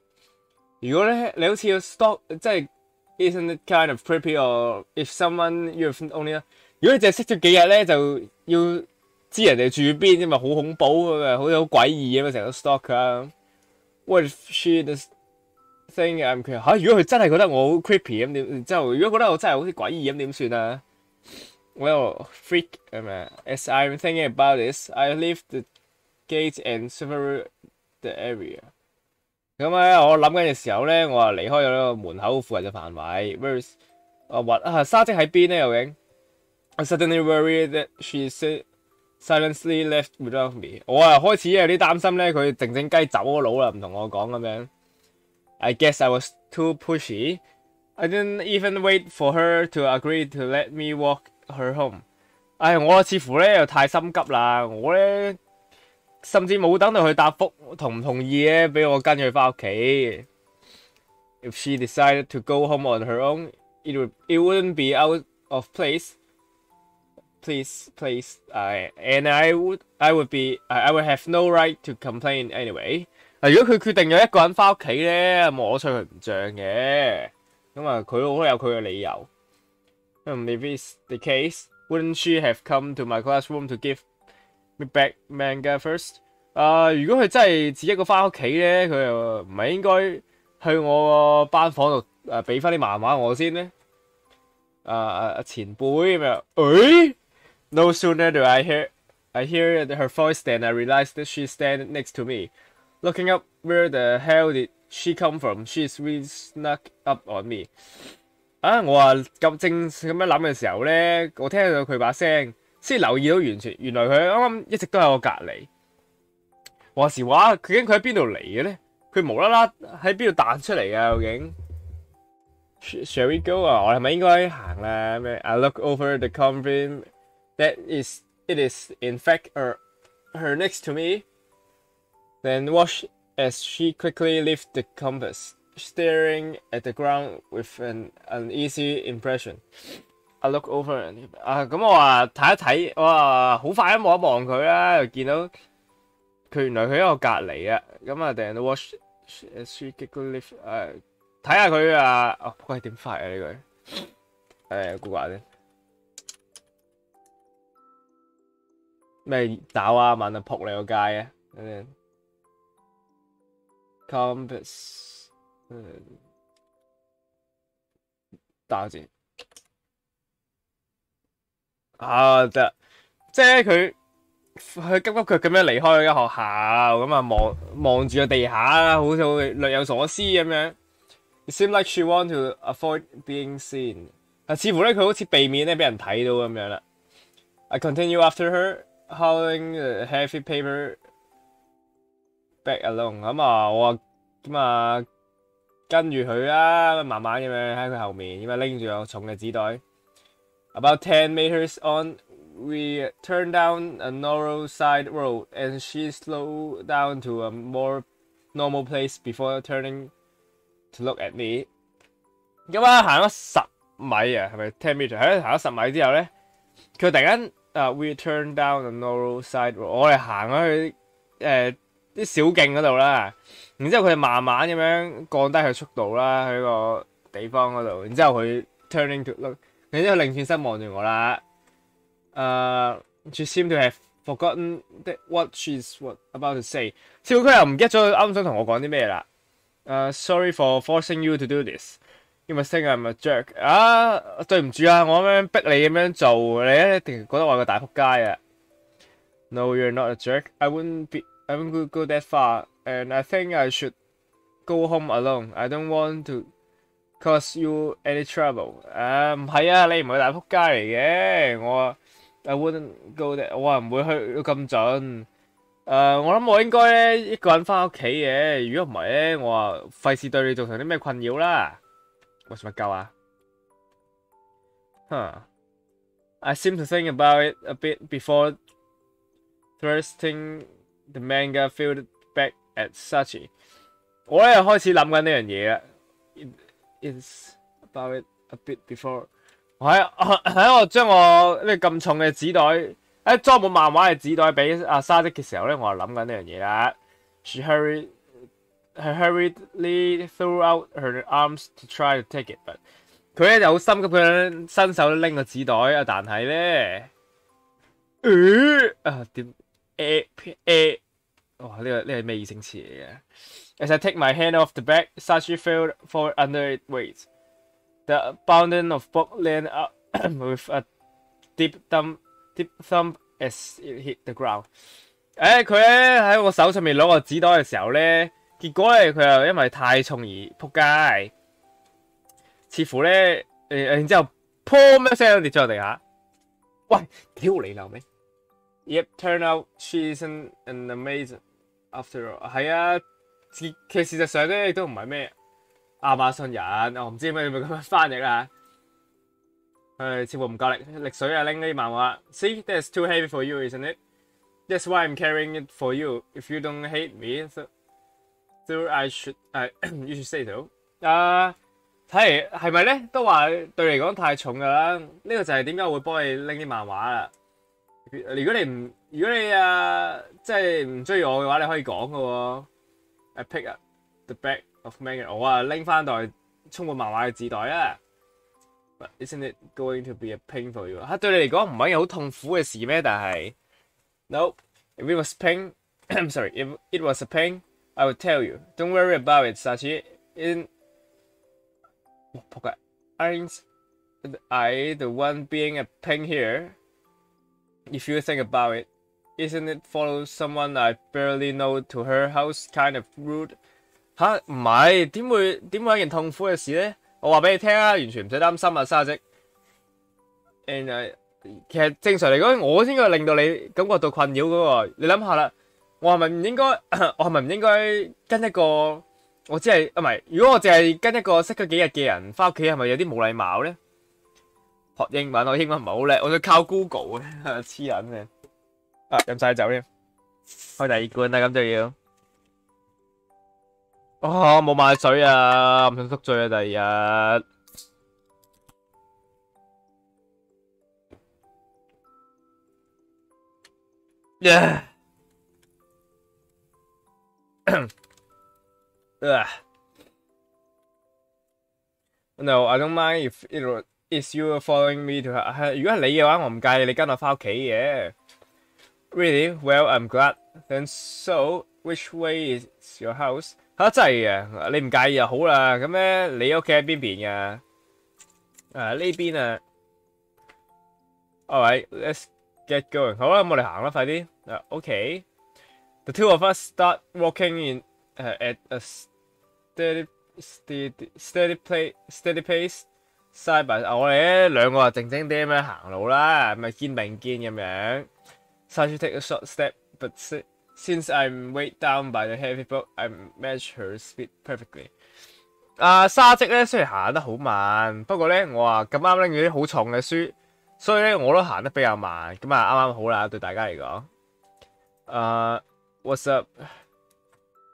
如果咧你好似要 stalk， 即係 isn't it kind of creepy or if someone you've only， 如果你淨係識咗幾日咧就要。知人哋住邊啫嘛，好恐怖咁啊，好似好詭異咁啊，成個 stalk 啊。What if she does think I'm creepy？ 嚇，如果佢真係覺得我好 creepy 咁點？之後如果覺得我真係好似詭異咁點算啊 ？Well, freak 係咪 ？As I'm thinking about this, I leave the gate and survey the area。咁咧，我諗緊嘅時候咧，我啊離開咗呢個門口附近嘅範圍。Where's 沙積喺邊咧？究竟 I suddenly worry that she's silently left without me。 我啊開始有啲擔心咧，佢靜靜雞走咗佬啦，唔同我講咁樣。I guess I was too pushy I didn't even wait for her to agree to let me walk her home。唉，我似乎咧又太心急啦，我咧甚至冇等到佢答覆同唔同意咧，俾我跟佢翻屋企。If she decided to go home on her own, it wouldn't be out of place. Please, and I would have no right to complain anyway。如果佢決定咗一個人翻屋企咧，我吹佢唔脹嘅。咁啊，佢都有佢嘅理由。If it's the case, wouldn't she have come to my classroom to give me back manga first？ 如果佢真係自己一個翻屋企咧，佢又唔係應該去我個班房度俾翻啲漫畫我先咧？前輩咁樣，誒 ？No sooner do I hear her voice than I realized that she's standing next to me. Looking up, where the hell did she come from? She's really snuck up on me. 我話咁正咁樣諗嘅時候咧，我聽到佢把聲，先留意到原來佢啱啱一直都喺我隔離。話時話，究竟佢喺邊度嚟嘅咧？佢無啦啦喺邊度彈出嚟啊？究竟 ？Shall we go 啊？我係咪應該行啦？I look over the convent. It is in fact her next to me. Then watch as she quickly lifts the compass, staring at the ground with an uneasy impression. I look over 咁我話睇一睇，我話好快咁望一望佢啦，就見到佢原來佢喺我隔離啊。咁啊，then watch as she quickly lift 睇下佢啊，喂點發啊呢句？估下先。咩打啊問啊撲你個街啊！compass 打字得，即係佢急急腳咁樣離開咗間學校，咁啊望住個地下，好似略有所思咁樣。It seemed like she wanted to avoid being seen。似乎咧佢好似避免咧俾人睇到咁樣啦。I continue after her, hauling the heavy paper bag along。我跟住佢啦，慢慢咁樣喺佢後面，咁拎住個重嘅紙袋。About 10 meters on, we turned down a narrow side road, and she slowed down to a more normal place before turning to look at me。咁行咗10米啊，係咪10 meter？ 行咗10米之後咧，佢突然間we turned down a narrow side road， 我哋行咗去啲小徑嗰度啦。然之後佢慢慢咁樣降低佢速度啦，喺個地方嗰度。然之後佢 turning to look， 然之後擰轉身望住我啦。She seemed to have forgotten what she's about to say。似乎佢又唔記得咗佢啱想同我講啲咩啦。Sorry for forcing you to do this。You must think I'm a jerk。對唔住啊，我咁樣逼你咁樣做，你一定覺得我係個大仆街啊。No, you're not a jerk. I wouldn't go that far. And I think I should go home alone. I don't want to cause you any trouble。唔係啊，你唔係大仆街嚟嘅。I wouldn't go that。我話唔會去到咁盡。我諗我應該咧一個人翻屋企嘅。如果唔係咧，我話費事對你造成啲咩困擾啦。我做乜鳩啊？I seem to think about it a bit before thrusting the manga filled back at Sachi。 我咧又開始諗緊呢樣嘢啦。It's about it a bit before。 喺我將我呢咁重嘅紙袋，裝滿漫畫嘅紙袋俾沙織嘅時候咧，我就諗緊呢樣嘢啦。She hurriedly threw out her arms to try to take it， but 佢咧就好心急咁樣伸手拎個紙袋，但係咧哇！呢個係咩意思詞嚟嘅？ As I take my hand off the bag, Sachi fell forward under its weight. The bundle of book landed up with a deep thump as it hit the ground。 佢咧喺我手上面攞個紙袋嘅時候咧，結果咧佢又因為太重而仆街，似乎咧然之後砰一聲跌咗落地下。喂，屌你老味！ Yep, turn out she isn't an amazing after all。 係啊，其實上咧亦都唔係咩亞馬遜人，我唔知點解咁樣翻譯啦。似乎唔夠力水啊，拎呢啲漫畫。See, that's too heavy for you, isn't it? That's why I'm carrying it for you. If you don't hate me, so you should say so. 睇嚟係咪咧？都話對你嚟講太重㗎啦。呢個就係點解我會幫你拎啲漫畫啦。如果你即係唔中意我嘅話，你可以講㗎喎。I pick up the bag of manga. 我拎翻袋充滿漫畫嘅紙袋啊。But isn't it going to be a pain for you? 對你嚟講唔係一件好痛苦嘅事咩？但係 No, if it was pain, I'm sorry, if it was a pain, I would tell you. Don't worry about it, Sachi. Aren't I the one being a pain here? If you think about it, isn't it follow someone I barely know to her house kind of rude? 唔係，點會一件痛苦嘅事咧？我話俾你聽啊，完全唔使擔心啊，沙積。其實正常嚟講，我應該令到你感覺到困擾嗰個。你諗下啦，我係咪唔應該跟一個我只係唔係？如果我淨係跟一個識咗幾日嘅人翻屋企，係咪有啲冇禮貌咧？學英文，我英文唔係好叻，我想靠 Google 嘅，黐撚嘅。飲晒酒添，開第二罐啦，咁就要。冇買水啊，唔想宿醉啊，第二日。Yeah. No, I don't mind if it is you following me to her. 如果係你嘅話，我唔介意你跟我翻屋企嘅。Really? Well, I'm glad. Then so, which way is your house? 真係嘅，你唔介意就好啦。咁咧，你屋企喺邊邊㗎？呢邊啊。Alright, let's get going. 好啦，咁我哋行啦，快啲。Okay. The two of us start walking in at a steady pace, side by. 我哋咧兩個啊靜靜啲咁樣行路啦，咪肩並肩咁樣。Sachi take a short step, but since I'm weighed down by the heavy book, I match her speed perfectly. 沙積咧雖然行得好慢，不過咧我啊咁啱拎住啲好重嘅書，所以咧我都行得比較慢，咁啊啱啱好啦，對大家嚟講。What's up?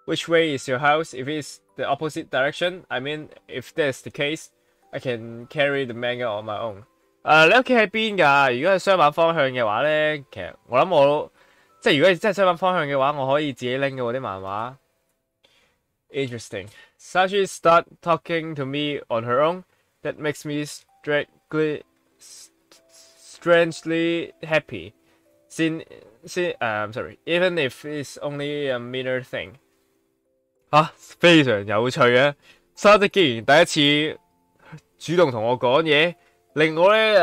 Which way is your house? If it's the opposite direction, I mean, if that's the case, I can carry the manga on my own. 你屋企喺邊㗎？如果係相反方向嘅話咧，其實我諗即係如果真係相反方向嘅話，我可以自己拎嘅喎啲漫畫。Interesting. Sachi start talking to me on her own. That makes me strangely happy. I'm sorry. Even if it's only a minor thing. 非常有趣啊！沙積既然第一次主動同我講嘢，令我咧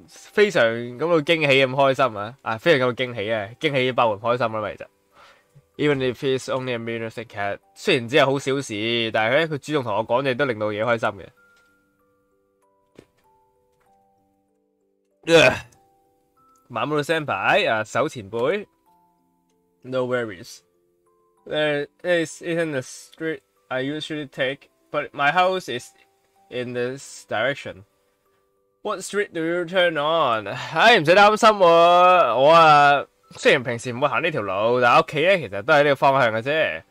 非常感到驚喜咁開心啊！非常感到驚喜啊！驚喜包含開心啦，咪就。Even if it's only a minor thing， 其實雖然只係好小事，但係咧佢主動同我講嘢都令到嘢開心嘅。Mamoru senpai，手前輩。No worries. There isn't a street I usually take, but my house is in this direction. What street do you turn on? 唔使擔心喎，我雖然平時唔會行呢條路，但係屋企咧其實都係呢個方向嘅啫。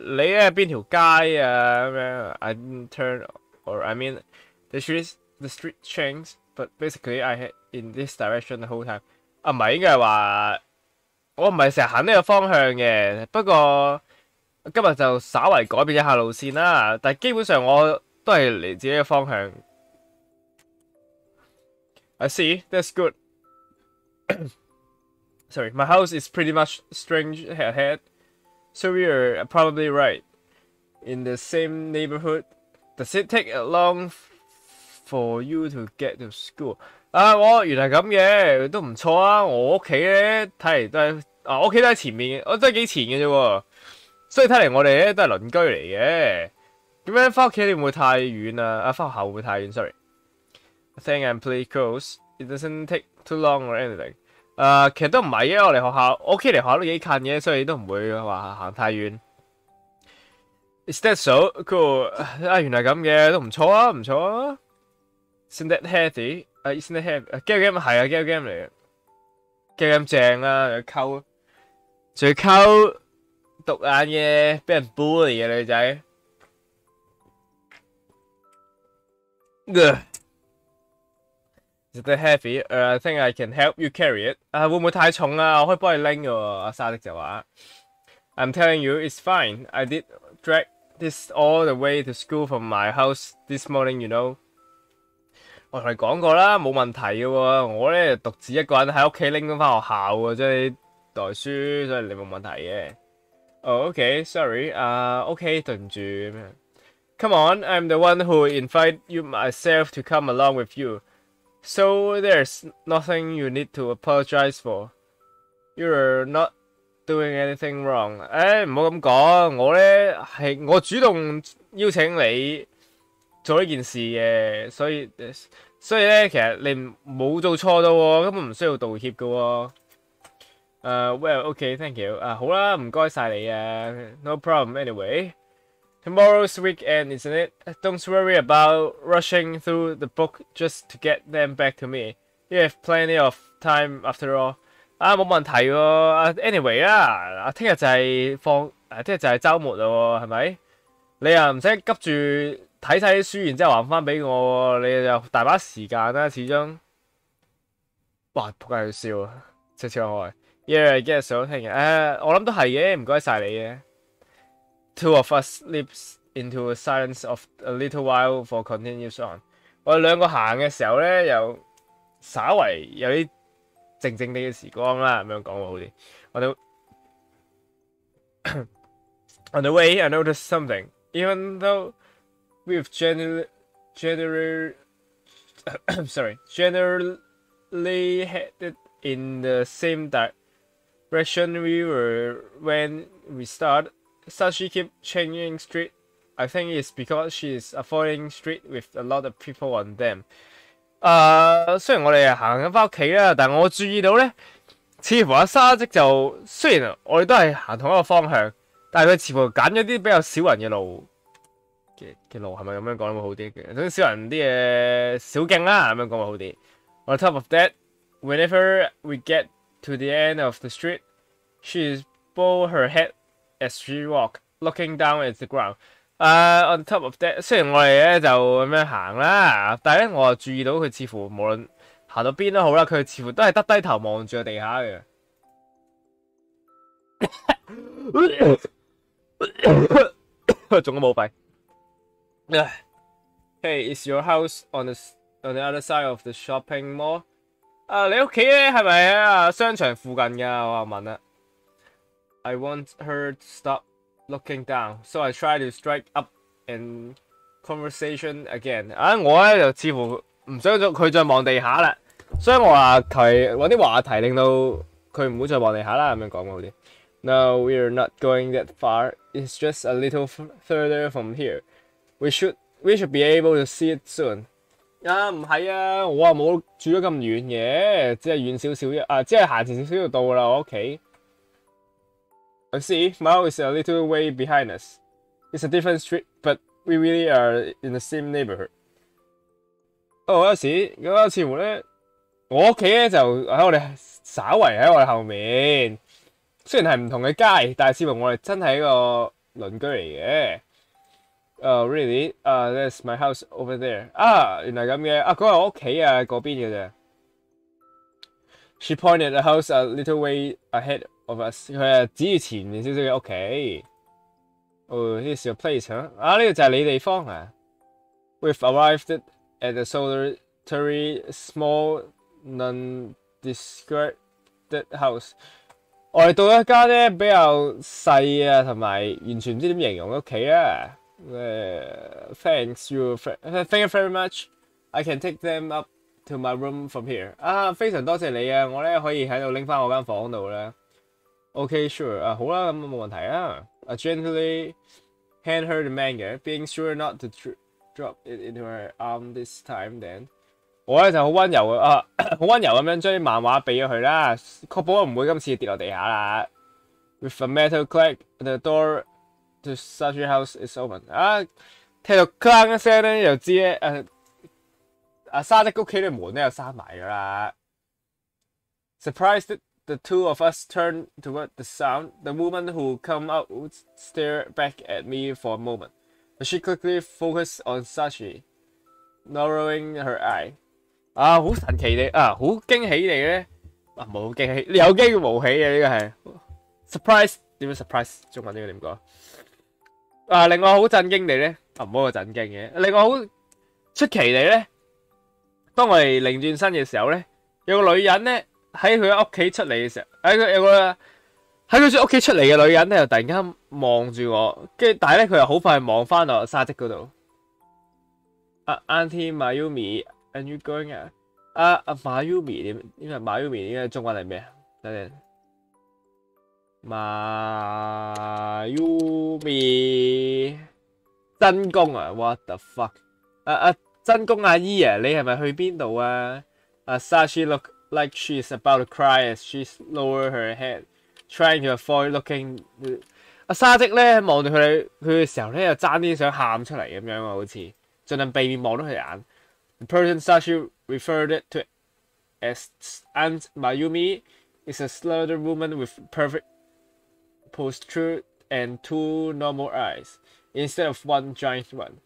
你咧邊條街啊咁樣 ？I turn or I mean the street changes, but basically I head in this direction the whole time. 唔係應該係話。我唔係成日行呢個方向嘅，不過今日就稍為改變一下路線啦。但係基本上我都係嚟自呢個方向。I see, that's good. Sorry, my house is pretty much strange ahead, so you're probably right. In the same neighborhood, does it take long for you to get to school? 原來咁嘅，都唔錯啊！我屋企咧睇嚟都係，我屋企都喺前面，我都係幾前嘅啫喎。所以睇嚟我哋咧都係鄰居嚟嘅。咁樣翻屋企你會唔會太遠啊？翻學校會唔會太遠 ？Sorry, I think I'm pretty close. It doesn't take too long or anything. 其實都唔係嘅，我屋企離學校都幾近嘅，所以都唔會話行太遠。Is that so? Cool. 啊，原來咁嘅都唔錯啊，唔錯啊。Isn't that heavy? Isn't that heavy? Game 係啊，game 嚟嘅。game 正啊，仲要溝獨眼嘅，俾人 bully 嘅女仔。Is that heavy? I think I can help you carry it. 會唔會太重啊？我可以幫你拎嘅喎。阿沙迪就話：I'm telling you, it's fine. I did drag this all the way to school from my house this morning, you know. 我同你講過啦，冇問題嘅喎。我咧獨自一個人喺屋企拎翻學校喎，即係代書，所以你冇問題嘅。Oh, okay, sorry. Okay, 對唔住咁樣。Come on, I'm the one who invited you myself to come along with you. So there's nothing you need to apologize for. You're not doing anything wrong. 唔好咁講，我咧係我主動邀請你做呢件事嘅，所以咧其實你冇做錯到喎，根本唔需要道歉嘅喎。Well, okay, thank you. 好啦，唔該晒你啊 ，no problem anyway. Tomorrow's weekend, isn't it? Don't worry about rushing through the book just to get them back to me. You have plenty of time after all. 冇問題喎。Anyway 啦，聽日就係聽日就係週末啦喎，係咪？你又唔使急住睇晒啲書，然之後還翻俾我喎，你又大把時間啦，始終。哇！仆街要笑啊，即係超可愛。Yeah, I guess so. 聽日我諗都係嘅，唔該晒你嘅。Two of us slips into a silence of a little while for continues on。我哋兩個行嘅時候咧，又稍為有啲靜靜地嘅時光啦，咁樣講會好啲。On the way, I noticed something. Even though we've generally headed in the same direction we were when we started. Sashi keep changing street. I think it's because she is avoiding street with a lot of people on them. 雖然我哋行緊翻屋企啦，但我注意到咧，似乎阿沙積就雖然我哋都係行同一個方向，但係佢似乎揀咗啲比較少人嘅路嘅路，係咪咁樣講會好啲嘅？總之少人啲嘅小徑啦，咁樣講會好啲。On top of that, whenever we get to the end of the street, she bow her head as she walk, looking down at the ground. On top of that， 雖然我哋咧就咁樣行啦，但係咧我注意到佢似乎無論行到邊都好啦，佢似乎都係低頭望住個地下嘅。中咗冇肺。Hey, is your house on the other side of the shopping mall？ 你屋企咧係咪喺商場附近㗎？我問啦。I want her to stop looking down, so I try to strike up in conversation again. 我咧就似乎唔想佢再望地下啦，所以我話佢揾啲話題令到佢唔好再望地下啦，咁樣講好啲。No, we're not going that far. It's just a little further from here. We should be able to see it soon. 唔係啊，我話冇住咗咁遠嘅，只係遠少少啫，只係行前少少就到啦，我屋企。I see, Mao is a little way behind us. It's a different street, but we really are in the same neighborhood. 有時咁似乎咧，我屋企咧就喺我哋稍為喺我哋後面，雖然係唔同嘅街，但係似乎我哋真係一個鄰居嚟嘅。Really? That's my house over there. 原來咁嘅，嗰個我屋企啊，嗰邊嘅啫。She pointed the house a little way ahead of us. 佢指住前面少少嘅屋企。This is your place, huh? 呢個就係你地方啊。We've arrived at a solitary, small, nondescript house. 我哋到一間咧比較細啊，同埋完全唔知點形容屋企啊。Thank you very much. I can take them up to my room from here. 非常多謝你啊！我咧可以喺度拎翻我間房度咧。Okay, sure. 好啦，咁冇問題啊。I gently hand her the manga, being sure not to drop it into her arm this time. Then 我咧就好温柔好温柔咁樣將啲漫畫俾咗佢啦，確保唔會今次跌落地下啦。With a metal clack, the door to Sachi's house is open。啊，聽到吭一聲咧，就知咧沙織屋企嘅門咧又閂埋㗎啦。Surprised the two of us turned toward the sound. The woman who come out would stare back at me for a moment, but she quickly focused on Sachi, narrowing her eye. 啊，好神奇地啊，好驚喜地咧，啊冇驚喜，有驚無喜嘅呢個係 surprise 點樣 surprise 中文呢個點講？啊，令我好震驚地咧，啊唔好個震驚嘅，令我好出奇地咧，當我哋擰轉身嘅時候咧，有個女人咧。喺佢屋企出嚟嘅時候，喺佢屋企出嚟嘅女人咧，又突然間望住我，跟住但係咧佢又好快望翻落沙織嗰度。Auntie Mayumi，are you going 啊？Mayumi 點解 Mayumi 應該中文係咩啊？等陣 Mayumi 真公啊 ？What the fuck？ 真公阿姨啊，你係咪去邊度啊？Sachi look。Like she's about to cry as she lowered her head, trying to avoid looking. 沙織咧望住佢嘅時候咧，又爭啲想喊出嚟咁樣啊，好似盡量避免望到佢眼。The person Sachi referred to as Aunt Mayumi is a slender woman with perfect posture and two normal eyes, instead of one giant one.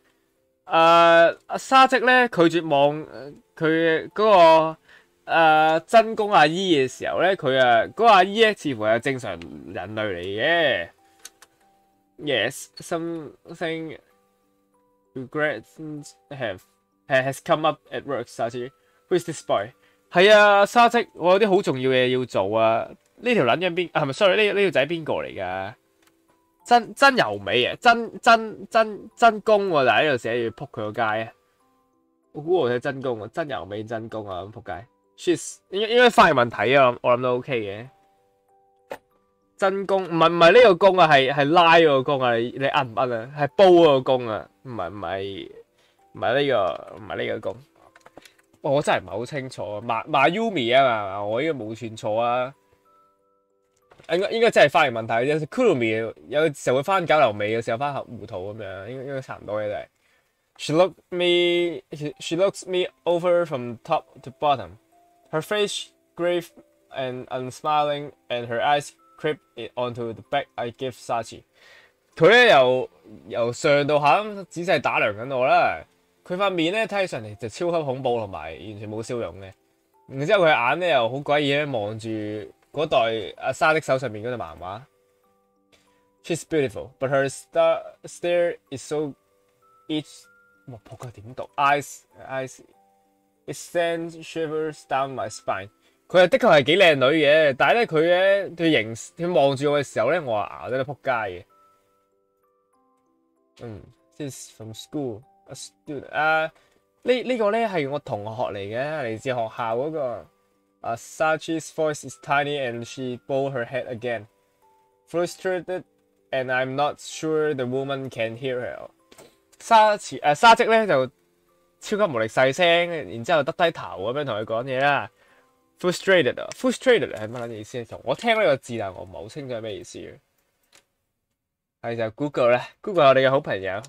沙織咧拒絕望佢嗰個。真公阿姨嘅時候咧，佢嗰個阿姨咧似乎係正常人類嚟嘅。Yes, something regrets has come up at work, Sachi. Who is this boy? 係啊，沙織，我有啲好重要嘅嘢要做啊。呢條撚樣邊係咪 ？sorry， 呢條仔邊個嚟㗎？真由美啊，真公喎，但係喺度寫住撲佢個街啊！我估我睇真公啊，真由美真公啊，咁撲街。She's 應該翻譯問題啊，我諗都 OK 嘅。真公唔係呢個公啊，係拉嗰個公啊，你噏唔噏啊？係煲嗰個公啊，唔係呢個公。我真係唔係好清楚啊。Mayumi 啊嘛，我應該冇串錯啊。應該真係翻譯問題啫。Kurumi 有時候會翻九流尾，有時候翻合糊塗咁樣，應該差唔多嘅都係。She looks me over from top to bottom.Her face grave and unsmiling, and her eyes creep onto the back I give Sachi. 佢咧由上到下咁仔細打量緊我啦。佢塊面咧睇起上嚟就超級恐怖同埋完全冇笑容嘅。然之後佢眼咧又好詭異咧望住嗰袋沙織手上面嗰隻漫畫。She's beautiful, but her stare is so each 哇仆街點讀 eyes。It sends shivers down my spine。佢係的確係幾靚女嘅，但係咧佢咧對形佢望住我嘅時候咧，我話咬得都仆街嘅。This is from school a student。呢個咧係我同學嚟嘅，嚟自學校嗰個。Sachi's voice is tiny and she bowed her head again, frustrated, and I'm not sure the woman can hear her。沙織咧就超級無力細聲，然之後耷低頭咁樣同佢講嘢啦。frustrated 係乜撚意思？我聽呢個字，但我唔係好清楚係咩意思嘅。係就 Google 咧 ，Google 係我哋嘅好朋友。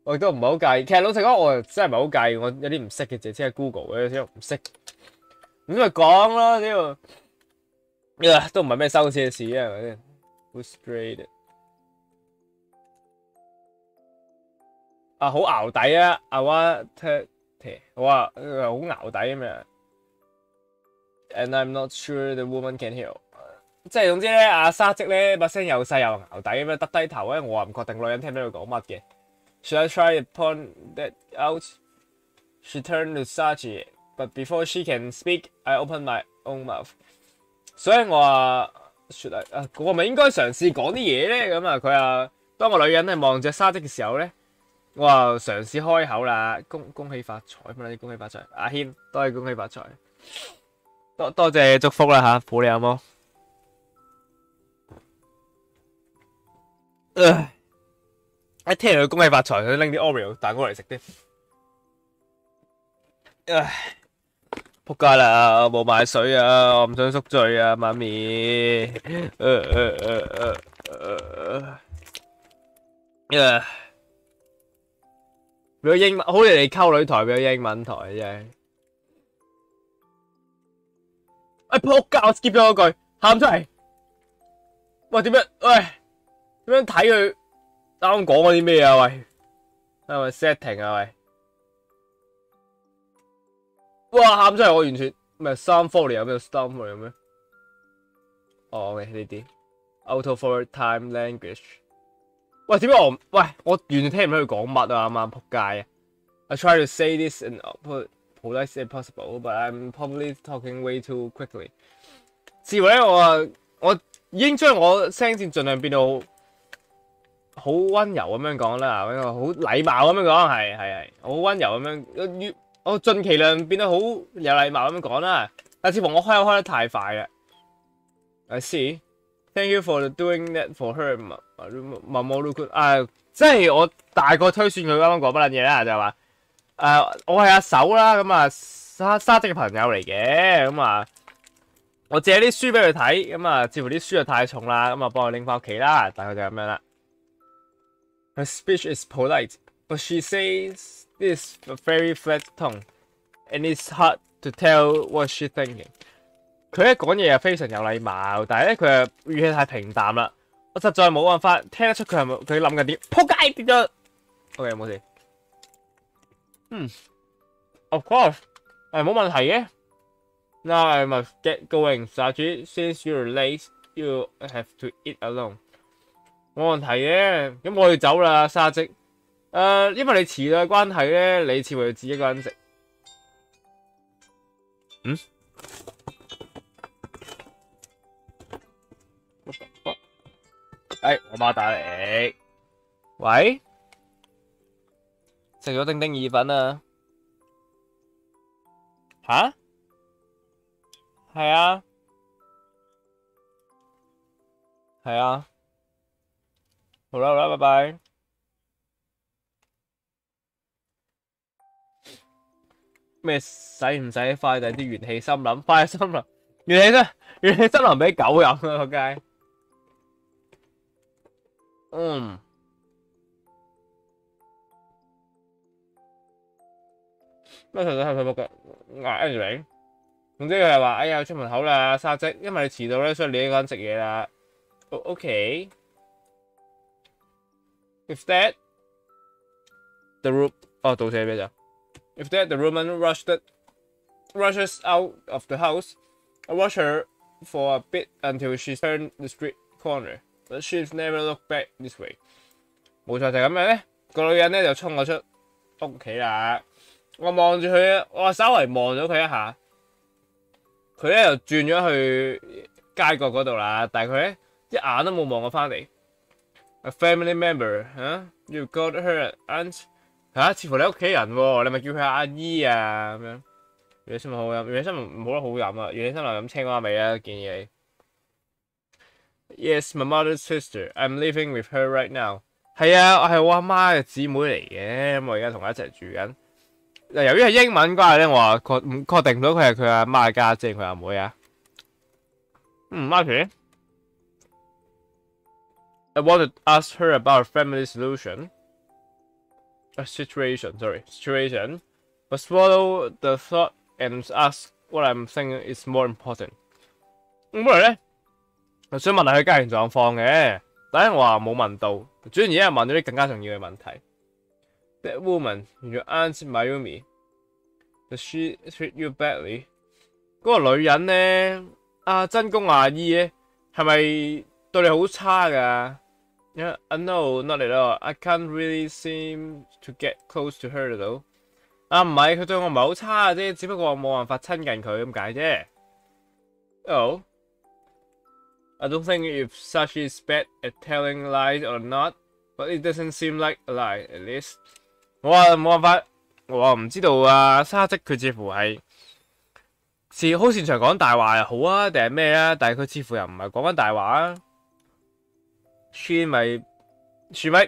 我亦都唔係好介意。其實老實講，我真係唔係好介意。我有啲唔識嘅字，即係 Google 嘅，有啲唔識。咁咪講咯，都唔係咩羞恥嘅事啊，係咪先 ？frustrated 好淆底啊！我話好淆底咁樣。And I'm not sure the woman can hear。即係總之咧，沙織咧把聲又細又淆底咁樣，耷低頭咧，我話唔確定女人聽唔聽到佢講乜嘅。Should I try to point that out? She turned to Sachi, but before she can speak, I opened my own mouth。所以我話 should I 我咪應該嘗試講啲嘢咧？咁啊，佢啊，當個女人係望住沙織嘅時候咧。我話嘗試開口啦，恭喜發財乜啦？恭喜發財，阿軒多謝恭喜發財，多謝祝福啦嚇，抱你有冇？一聽佢恭喜發財，佢拎啲 Oreo 蛋糕嚟食添。仆街啦！我冇買水啊，我唔想宿醉啊，媽咪。變咗英文，好似你溝女台變咗英文台真係。哎仆街！我 skip 咗嗰句，喊出嚟。喂，點樣？喂，點樣睇佢啱講嗰啲咩啊？喂，係咪 setting 啊？喂，哇！喊出嚟，我完全唔係 sound foley 有咩 sound foley 有咩？哦，OK 呢啲 auto forward time language。喂，點解我完全聽唔到佢講乜啊？啱啱仆街啊 ！I try to say this and polite as possible, but I'm probably talking way too quickly。至於咧，我已經將我聲線盡量變到好溫柔咁樣講啦，好禮貌咁樣講，係好溫柔咁樣，我盡其量變得好有禮貌咁樣講啦。但似乎我開口開得太快啦。I see. Thank you for doing that for her. 即係我大概推算佢啱啱講乜撚嘢啦，就係話我係阿手啦，咁啊沙姐嘅朋友嚟嘅，咁啊我借啲書俾佢睇，咁啊似乎啲書就太重啦，咁啊幫佢拎翻屋企啦，大概就咁樣啦。Her speech is polite, but she says this very flat tone, and it's hard to tell what she's thinking。佢咧講嘢又非常有禮貌，但係咧佢嘅語氣太平淡啦，我實在冇辦法聽得出佢諗緊啲。仆街跌咗。OK 冇事。Of course， 冇問題嘅。Now I must get going, Saji. Since you're late, you have to eat alone。冇問題嘅，咁我要走啦，沙積。因為你遲到嘅關係咧，你似乎要自己一個人食。我媽打嚟。喂？食咗丁丁意粉啊？吓？係啊。係啊。好啦好啦，拜拜。咩使唔使快遞啲元氣森林？快森林，元氣森林俾狗飲啊！仆街。咩實在係佢仆街？anyway， 總之佢係話：哎呀，出門口啦，沙積，因為你遲到咧，所以你一個人食嘢啦。OK。If that the room 倒寫咩咋 ？If that the woman rushes out of the house, I watch her for a bit until she turned the street corner, but she's never looked back this way。冇錯就係咁樣咧，個女人咧就衝我出屋企啦。我望住佢，我稍微望咗佢一下，佢咧就轉咗去街角嗰度啦，但係佢咧一眼都冇望我翻嚟。A family member， You got her aunt？ 似乎你屋企人喎，你咪叫佢阿姨啊咁樣。元氣森林好飲，元氣森林唔好得好飲啊，元氣森林飲青蛙味啊，建議你。Yes, my mother's sister. I'm living with her right now。係啊，我係我阿媽嘅姊妹嚟嘅，咁我而家同佢一齊住緊。由於係英文關係咧，我話確定唔到佢係佢阿媽嘅家姐，佢阿妹啊。媽咪。I want to ask her about a family situation, but swallow the thought and ask what I'm thinking is more important。本來咧，我想問下佢家庭狀況嘅，但係我話冇問到，主要而家問咗啲更加重要嘅問題。That woman, your aunt Mayumi, does she treat you badly？ 嗰個女人咧，真公阿姨咧，係咪對你好差㗎？Yeah, no, not at all. I can't really seem to get close to her though。唔係，佢對我唔係好差啫，只不過我冇辦法親近佢咁解啫。Oh, I don't think if Sashi is bad at telling lies or not, but it doesn't seem like a lie at least。我話冇辦法，我話唔知道啊。沙積佢似乎係好擅長講大話又好啊，定係咩啊？但係佢似乎又唔係講緊大話啊。She might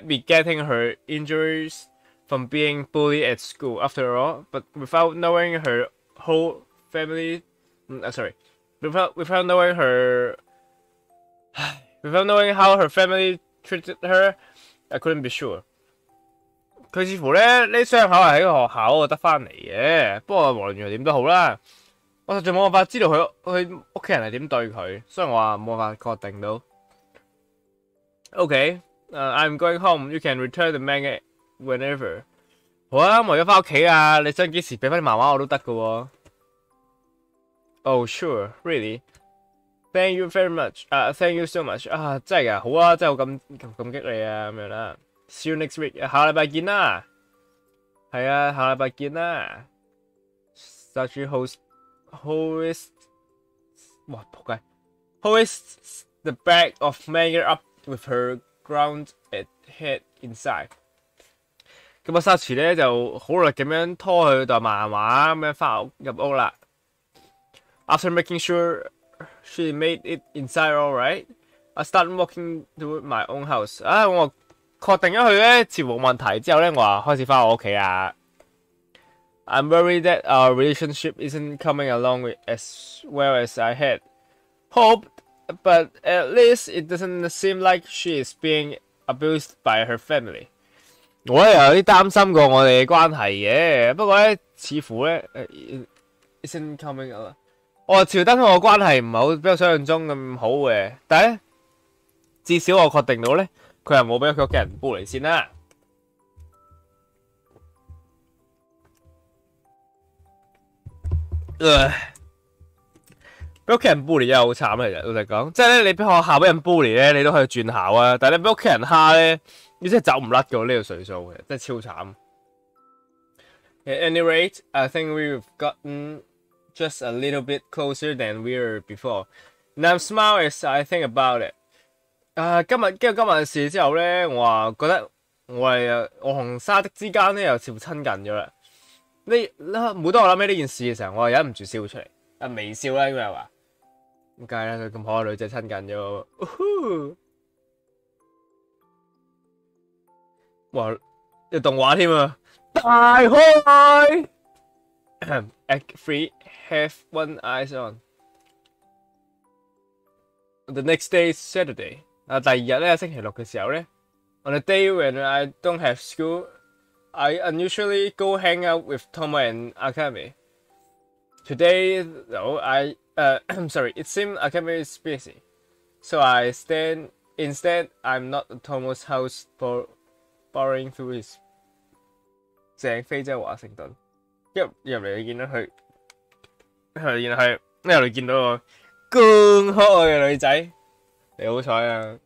be getting her injuries from being bullied at school after all, but without knowing her whole family, without knowing how her family treated her, I couldn't be sure。佢似乎咧呢傷口係喺個學校度得翻嚟嘅，不過無論如何點都好啦，我實在冇辦法知道佢屋企人係點對佢，所以我話冇辦法確定到。Okay， I'm going home. You can return the manga whenever。好啊，我而家翻屋企啊，你想幾時俾翻啲漫畫我都得噶喎。Oh sure, really. Thank you very much. Thank you so much. 啊，真係㗎，好啊，真係好感激你啊，咁樣啦。See you next week. 下禮拜見啦。係啊，下禮拜見啦。Such who is 哇仆街 who is the bag of manga up with her ground head inside。咁啊，沙池咧就好努力咁樣拖佢袋漫畫咁樣翻入屋啦。After making sure she made it inside all right, I started walking to my own house。我確定咗佢咧似冇問題之後咧，我話開始翻我屋企啦。I'm worried that our relationship isn't coming along as well as I had hoped, but at least it doesn't seem like she is being abused by her family。我咧有啲擔心過我哋嘅關係嘅，不過咧似乎咧isn't coming along。我似乎擔心我關係唔係好比我想象中咁好嘅，但係咧至少我確定到咧佢係冇俾佢屋企人bully先啦。俾屋企人 bully 真係好慘啊！其實老實講，即係咧你俾學校俾人 bully 咧，你都可以轉校啊，但係你俾屋企人蝦咧，你真係走唔甩㗎呢個歲數嘅，真係超慘。At any rate, I think we've gotten just a little bit closer than we were before. And I'm smile as I think about it。今日嘅事之後咧，我話覺得我同沙迪之間咧又似乎親近咗啦。每當我諗起呢件事嘅時候，我係忍唔住笑出嚟，微笑啦，應該係話。咁梗係啦，佢咁可愛女仔親近咗。哇！有動畫添啊！大開！Act 3 have one eyes on。The next day is Saturday。第二日咧，星期六嘅時候咧 ，on a day when I don't have school, I unusually go hang out with Tomo and Akame. Today, though, I'm sorry, it seems Akame is busy, so instead, I'm not at Tomo's house borrowing through his 正非洲華盛頓。入嚟見到佢，然後你見到個咁可愛嘅女仔，你好彩啊！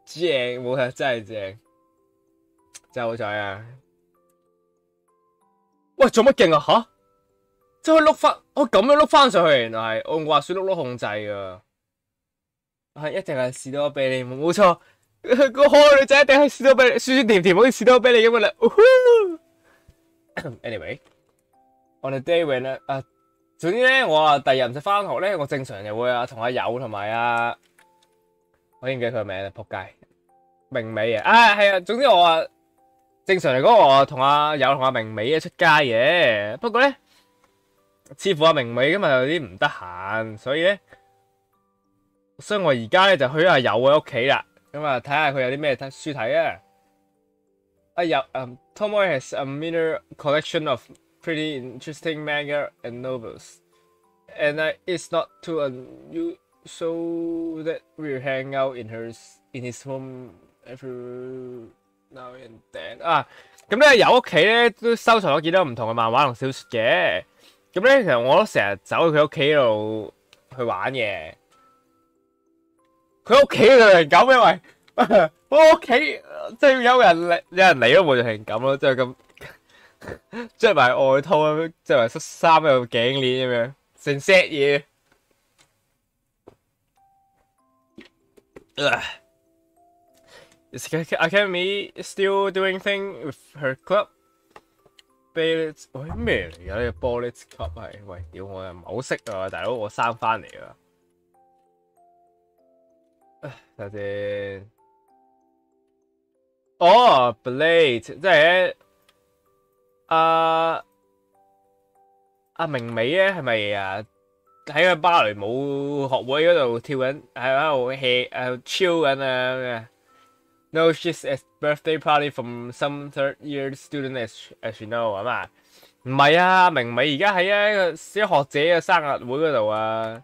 正冇錯，真係正，真係好彩啊！喂，做乜勁啊？吓，即係可以碌翻，我咁樣碌翻上去，原來係我用滑鼠碌控制噶，係一定係士多啤梨，冇錯，個可愛女仔一定係士多啤梨，酸酸甜甜好似士多啤梨咁嘅啦。Anyway， on a day when 總之咧，我第二日唔使翻學咧，我正常就會同阿友同埋我已經記得佢個名啦，仆街，明美啊，係啊，總之我話正常嚟講，我同阿友同阿明美出街嘅，不過咧，似乎阿明美今日有啲唔得閒，所以我而家咧就去阿友嘅屋企啦，咁睇下佢有啲咩書睇啊。阿友Tomo has a minor collection of pretty interesting manga and novels, and it's not too unusual that we hang out in his home every now and then。咁咧有屋企咧都收藏咗幾多唔同嘅漫畫同小說嘅，咁咧其實我都成日走去佢屋企度去玩嘅。佢屋企就係咁，因為我屋企即係有人嚟咯，我就係咁咯，即係咁。着埋外套，着埋恤衫，有頸鏈咁樣，成 set 嘢。Is Akame still doing thing with her club? Ballet 喂咩嚟㗎？呢個 Ballet club 係喂，屌我又唔係好識啊，大佬我生翻嚟㗎。睇下先。哦 ，Ballet 即係阿明美咧係咪喺個芭蕾舞學會嗰度跳緊，喺度 hea 超緊啊？ No, she's at birthday party from some third-year student as you know 係嘛？唔係啊，明美而家喺一個小學者嘅生日會嗰度啊。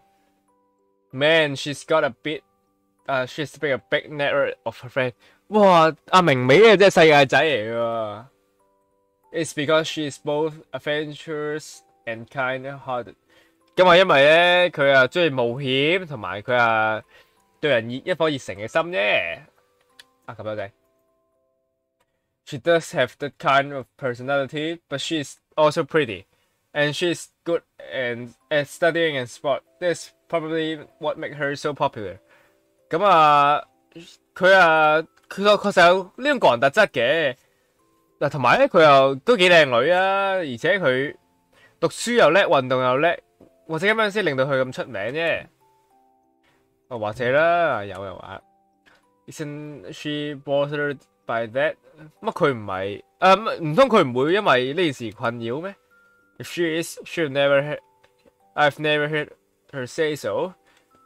Man, she's got a she's a big network of her friend。哇，阿明美啊，真係世界仔嚟㗎。It's because she's both adventurous and kind-hearted。咁啊，因為咧佢啊中意冒險，同埋佢啊對人一顆熱誠嘅心啫。啊咁樣仔。She does have that kind of personality, but she's also pretty, and she's good at studying and sport. That's probably what makes her so popular. 咁啊，佢確實有呢種個人特質嘅。嗱，同埋咧佢又都幾靚女啊，而且佢讀書又叻，運動又叻，或者咁樣先令到佢咁出名啫。或者啦，有人話 ，Isn't she bothered by that？ 乜佢唔係唔通佢唔會因為呢件事困擾咩 ？If she is, I've never heard her say so。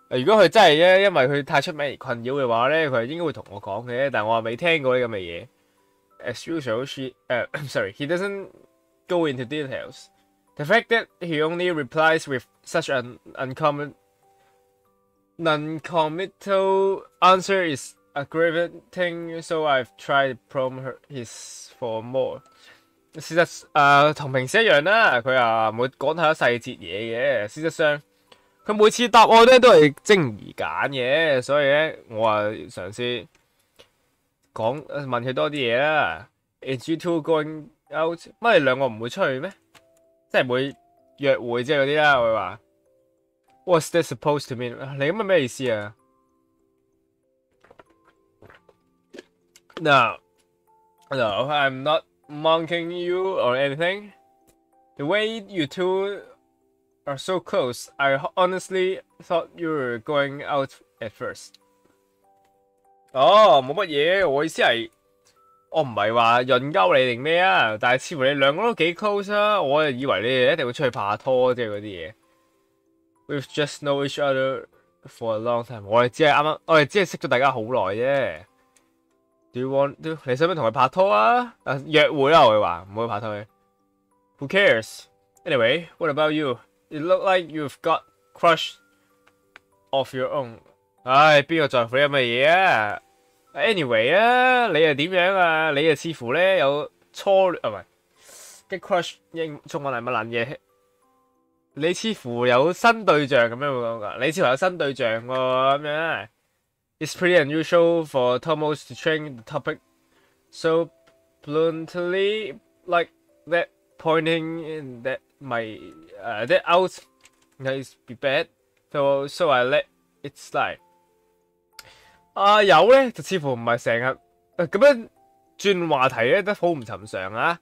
如果佢真係咧因為佢太出名而困擾嘅話咧，佢應該會同我講嘅，但係我未聽過呢咁嘅嘢。As usual, he doesn't go into details. The fact that he only replies with such an non-committal answer is aggravating, so I've tried to prompt his for more. 事實同平時一樣啦，佢啊唔會講太多細節嘢嘅。事實上，佢每次答案咧都係精而簡嘅，所以咧我啊嘗試問佢多啲嘢啦。Is you two going out？ 乜你兩個唔會出去咩？即係會約會即係嗰啲啦。我話 What's that supposed to mean？ 你咁係咩意思啊 ？No, I'm not mocking you or anything. The way you two are so close, I honestly thought you were going out at first. 哦，冇乜嘢，我意思係我唔係話潤鳩你定咩啊，但係似乎你兩個都幾 close 啊，我就以為你哋一定會出去拍拖即係嗰啲嘢。We've just know each other for a long time。我哋只係識咗大家好耐啫。Do you want to？ 你想唔想同佢拍拖啊？約會啦，我會話唔好拍拖嘅。Who cares? Anyway, what about you? You look like you've got crush of your own。唉，邊個在乎啲咁嘅嘢啊 ？Anyway 啊，你又點樣啊？你又似乎咧有初戀啊，唔係嘅 crush 中文係乜撚嘢？你似乎有新對象咁樣會講㗎，你似乎有新對象喎咁樣。It's pretty unusual for Thomas to change the topic so bluntly like that, pointing that that out might be bad, so I let it slide。有咧就似乎唔係成日咁樣轉話題咧，都好唔尋常啊！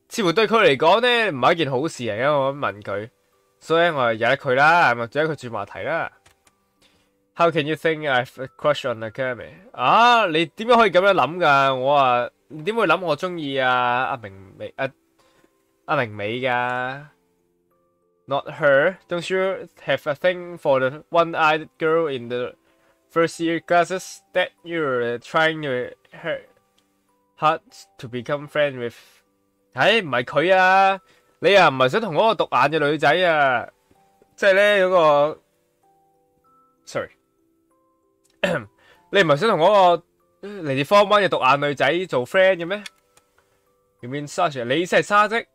似乎對佢嚟講咧唔係一件好事嚟嘅，我咁問佢。所以我就由得佢啦，咪由得佢轉話題啦。How can you think I've a crush on Akame？ 你點樣可以咁樣諗㗎？我話你點會諗我中意阿明美㗎 ？Not her. Don't you have a thing for the one-eyed girl in the first year classes that you're trying hard to become friend with？ 唔係佢啊！你啊唔係想同嗰個獨眼嘅女仔啊，即係咧嗰個 ，sorry， 你唔係想同嗰個嚟自Form 1嘅獨眼女仔做 friend 嘅咩 ？You mean Sasha？ 你意思係沙織？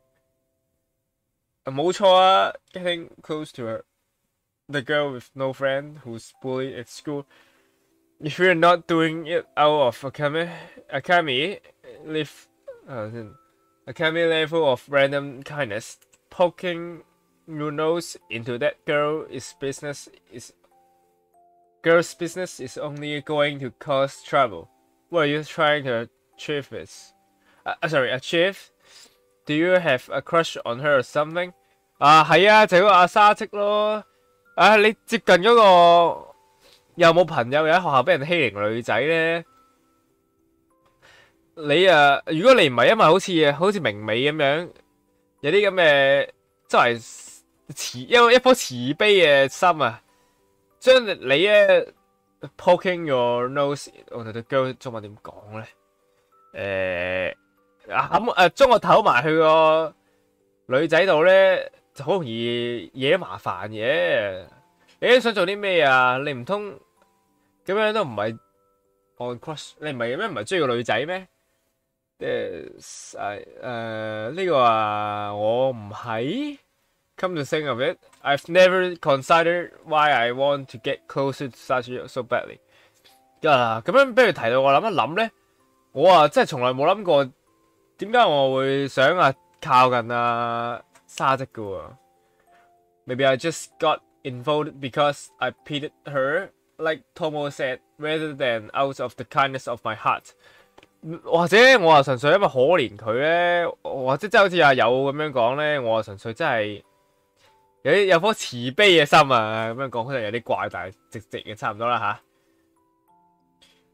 冇錯啊 ，getting close to the girl with no friend who's bullied at school. If you're not doing it out of Akame level of random kindness, poking your nose into that girl's business is only going to cause trouble. What are you trying to achieve? Achieve? Do you have a crush on her or something? 係啊，就係嗰個阿沙織咯。你接近嗰個有冇朋友又喺學校俾人欺凌女仔咧？你如果你唔係因為好似明美咁樣，有啲咁嘅周圍一顆慈悲嘅心啊，將你咧 poking your nose， 我哋對 girl 中文點講咧？將個頭埋去個女仔度咧，就好容易惹麻煩嘅。你想做啲咩啊？你唔通咁樣都唔係 on crush？ 你唔係中意個女仔咩？呢個啊，我唔係。Come to think of it, I've never considered why I want to get closer to Sachi so badly。咁樣俾佢提到，我諗一諗咧，我啊真係從來冇諗過點解我會想靠近沙織嘅喎。Maybe I just got involved because I pitied her, like Tomo said, rather than out of the kindness of my heart。或者我啊純粹因為可憐佢咧，或者真係好似阿友咁樣講咧，我啊純粹真係有顆慈悲嘅心啊！咁樣講可能有啲怪，但係直嘅差唔多啦吓。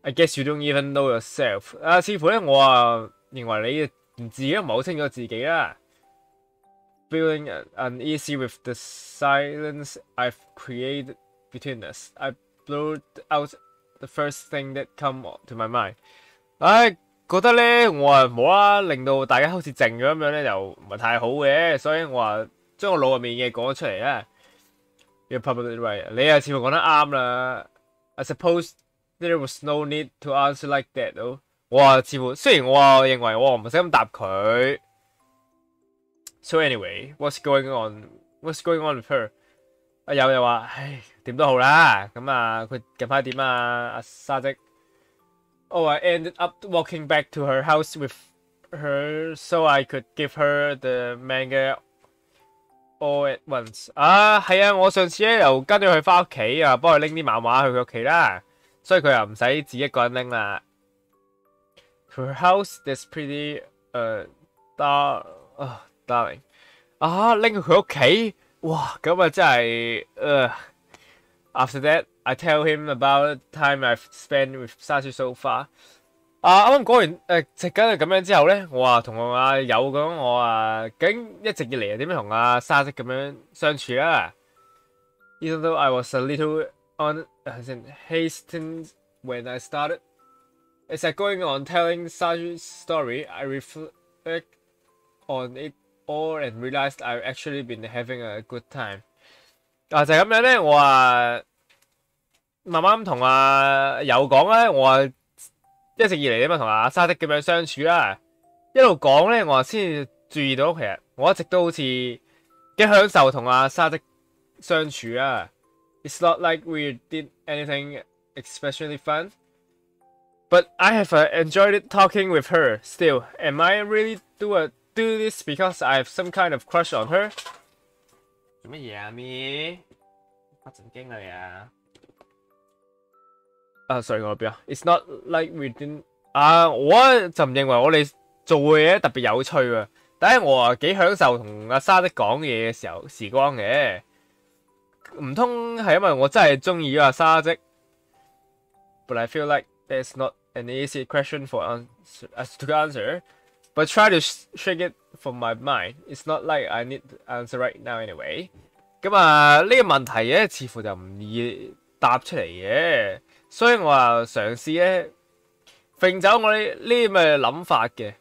I guess you don't even know yourself。似乎咧我啊認為你連自己都唔係好清楚自己啦。Feeling uneasy with the silence I've created between us, I blurted out the first thing that come to my mind。覺得咧我啊冇啦，令到大家好似靜咗咁樣咧，就唔係太好嘅，所以我話將我腦入面嘅講咗出嚟啦。You're probably right。你啊似乎講得啱啦。I suppose there was no need to answer like that though。我話似乎雖然我話認為我唔使咁答佢。So anyway, what's going on? What's going on with her？ 阿友又話，唉，點都好啦。咁佢近排點阿沙織？ Oh, I ended up walking back to her house with her so I could give her the manga all at once。係啊，我上次咧又跟咗佢翻屋企幫佢拎啲漫畫去佢屋企啦，所以佢又唔使自己一個人拎啦。To her house, that's pretty darling。拎去佢屋企，哇，咁真係After that, I tell him about the time I've spent with Sachi so far。啱啱講完直緊咁樣之後咧，我同阿友講我究竟一直以嚟點樣同沙織咁樣相處啦。Even though I was a little hesitant when I started, as I going on telling Sachi's story, I reflect on it all and realized I've actually been having a good time。就係咁樣咧，我慢慢同友講咧，我一直以嚟點樣同沙織咁樣相處啦。一路講咧，我先至注意到其實我一直都好似幾享受同沙織相處啦。It's not like we did anything especially fun, but I have enjoyed it talking with her. Still, am I really do this because I have some kind of crush on her？ 做乜嘢啊咪？發神經啊你！sorry 我邊啊 ？It's not like we didn't 我就唔認為我哋做嘅嘢特別有趣喎。但係我幾享受同沙織講嘢嘅時光嘅。唔通係因為我真係中意沙織 ？But I feel like there's not an easy question for us to answer. But try to shake it from my mind. It's not like I need to answer right now anyway。咁呢個問題咧，似乎就唔易答出嚟嘅，所以我嘗試咧揈走我呢啲咁嘅諗法嘅。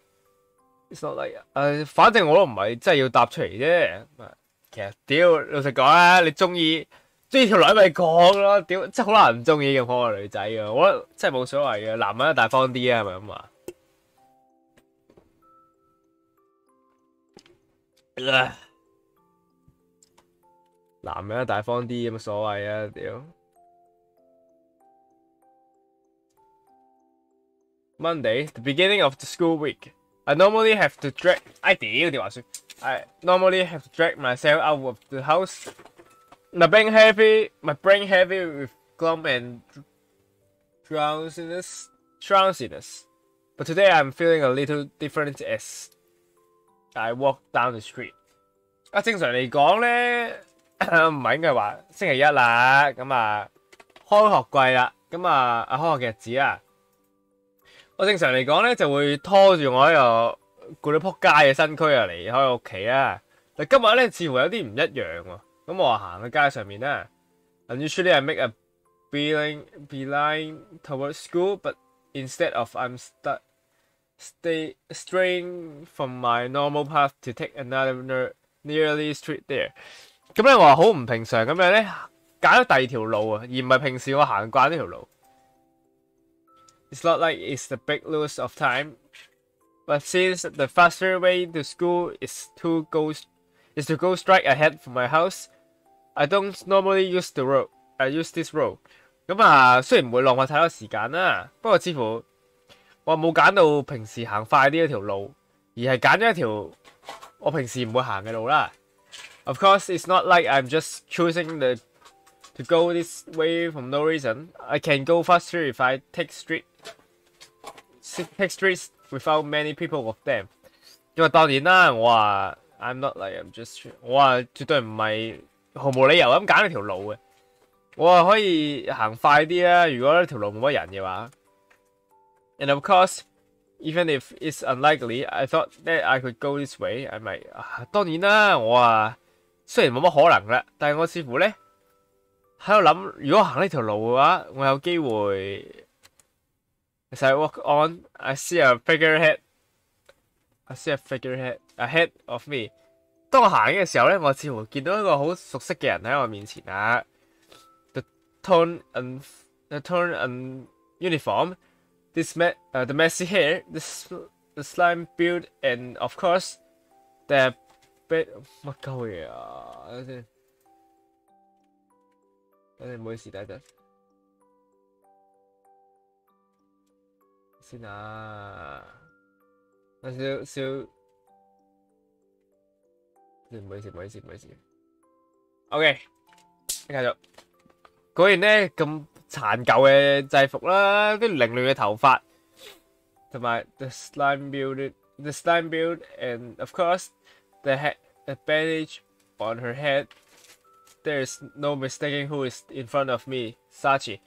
It's not like 反正我都唔係真係要答出嚟啫。其實屌老實講啊，你中意條女咪講咯，屌真係好難唔中意咁可愛女仔嘅，我覺得真係冇所謂嘅，男人大方啲啊，係咪咁話？男人大方啲有乜所謂啊？屌 Monday, the beginning of the school week. I normally have to drag. I normally have to drag myself out of the house. My brain heavy with glum and drowsiness. But today I'm feeling a little different as I walk down the street。正常嚟講咧，唔係應該話星期一啦，咁開學季啦，咁開學嘅日子啦，我正常嚟講咧就會拖住我喺度攰到撲街嘅身軀離開屋企啦。但今日咧似乎有啲唔一樣喎，咁我行喺街上面啦。Usually I make a beeline towards school, but instead of I'm straying from my normal path to take another nearly straight there。咁咧我話好唔平常咁樣咧，揀咗第二條路啊，而唔係平時我行慣呢條路。It's not like it's the big lose of time, but since the faster way to school is to go straight ahead from my house, I don't normally use the road. I use this road。咁啊，雖然唔會浪費太多時間啦，不過似乎我冇揀到平時行快啲一條路，而係揀咗一條我平時唔會行嘅路啦。Of course, it's not like I'm just choosing to go this way from no reason. I can go faster if I take streets without many people of them。因為當然啦，我話 I'm not like I'm just， 我話絕對唔係毫無理由咁揀呢條路嘅。我話可以行快啲啦，如果呢條路冇乜人嘅話。And of course, even if it's unlikely, I thought that I could go this way. 係咪？當然啦，我話雖然冇乜可能啦，但係我似乎咧喺度諗，如果行呢條路嘅話，我有機會。As I walk on, I see a figurehead ahead of me。當我行嘅時候咧，我似乎見到一個好熟悉嘅人喺我面前啊。The torn and uniform, the messy hair, the slime build, and of course the bit 乜鳩嘢啊！等陣唔好意思，等陣先啊，有少少，唔好意思。OK， 繼續。果然咧咁殘舊嘅制服啦，啲凌亂嘅頭髮，同埋 the slime build, and of course the bandage on her head. There's no mistaking who is in front of me, Sachi。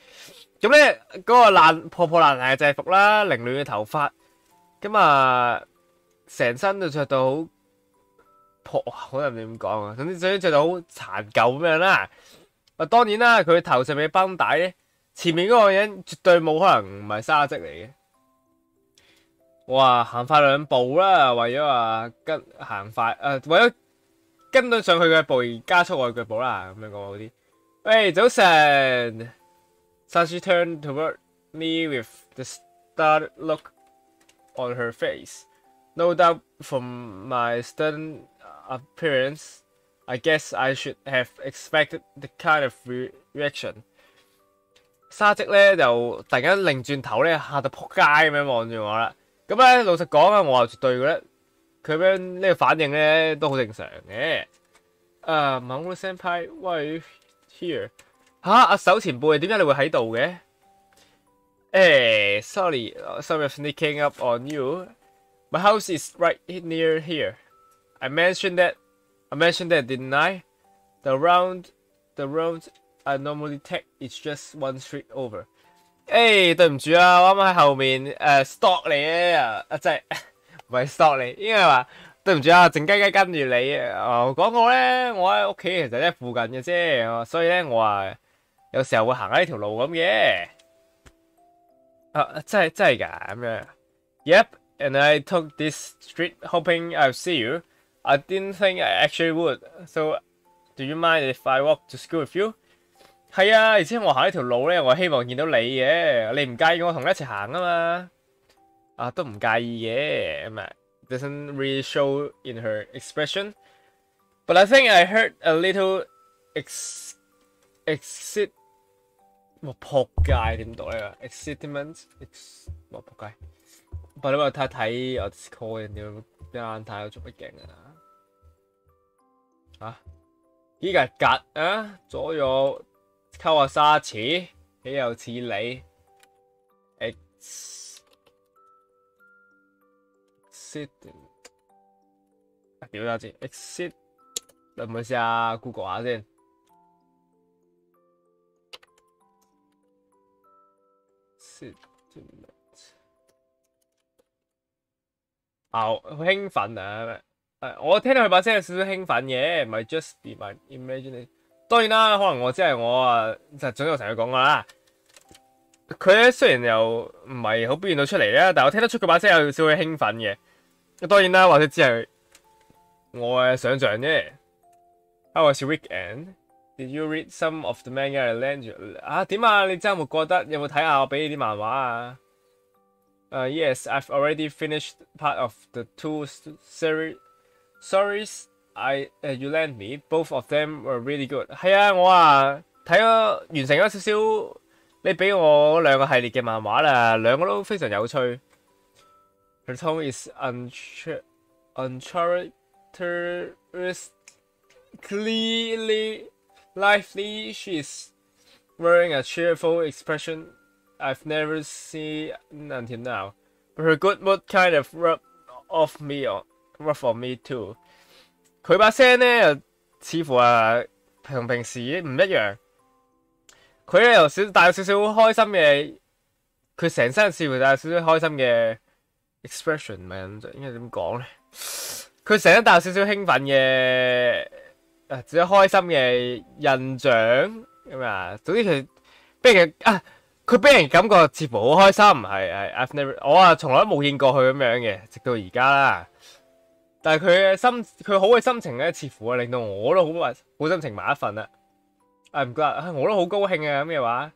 咁咧嗰個破爛嘅制服啦，凌亂嘅頭髮，咁啊成身都着到好破，好難點講啊。總之着到好殘舊咁樣啦。當然啦，佢頭上面嘅繃帶咧，前面嗰個人絕對冇可能唔係沙積嚟嘅。我話行快兩步啦，為咗話為咗跟到上去嘅步而加速我嘅腳步啦，咁樣講好啲。喂，早晨 ！Sashi turned toward me with the startled look on her face. No doubt from my stern appearance, I guess I should have expected the kind of reaction。沙積咧就突然間擰轉頭咧，嚇到撲街咁樣望住我啦。咁咧老實講啊，我話絕對覺得佢咁樣呢個反應咧都好正常嘅。Mamoru Senpai, why are you here？ 阿手前輩，點解你會喺度嘅？sorry of sneaking up on you. My house is right near here. I mentioned that, didn't I? The road I normally take is just one street over。對唔住啊，我啱啱喺後面stalk 你啊，真係唔係 stalk 你，應該係話對唔住啊，靜雞雞跟住你啊。講過咧，我喺屋企其實喺附近嘅啫，所以咧我話有時候會行喺呢條路咁嘅。真係㗎咁樣。Yep, and I took this street hoping I'll see you. I didn't think I actually would. So, do you mind if I walk to school with you？ 係啊，而且我行呢條路咧，我希望見到你嘅，你唔介意我同你一齊行啊嘛？都唔介意嘅，咁啊 ，doesn't really show in her expression. But I think I heard a little exit。哇！仆街點讀呢個 excitement， 哇仆街！不過你話睇我 Discord 人點樣睇我做乜勁啊？呢個係格啊，左右溝下沙池，豈有此理 ？exit 屌下先 ，exit， 你唔好試下 Google 下先。好興奮啊！我聽到佢把聲有少少興奮嘅，唔係 just be my imagination。當然啦，可能我就總有成日講過啦。佢咧雖然又唔係好表現到出嚟啦，但我聽得出佢把聲有少少興奮嘅。當然啦，或者只係我嘅想像啫。How was your weekend? Did you read some of the manga I lent you? 點啊？你週末覺得有冇睇下我俾你啲漫畫啊？Yes, I've already finished part of the two stories you lent me. Both of them were really good. 係啊，我睇咗完成咗少少你俾我兩個系列嘅漫畫啦，兩個都非常有趣。Her tone is uncharacteristically lively. She is wearing a cheerful expression I've never seen until now, but her good mood kind of rubbed on me too. 佢把聲咧似乎同平時唔一樣。佢咧又帶有少少開心嘅，佢成身似乎帶有少少開心嘅 expression， 唔係應該點講咧？佢成身帶有少少興奮嘅，只有開心嘅印象咁啊。總之佢俾人佢俾人感覺似乎好開心，係 I've never 我從來都冇見過佢咁樣嘅，直到而家啦。但係佢好嘅心情咧，似乎令到我都好心情埋一份啦。I'm glad， 我都好高興啊！咁嘅話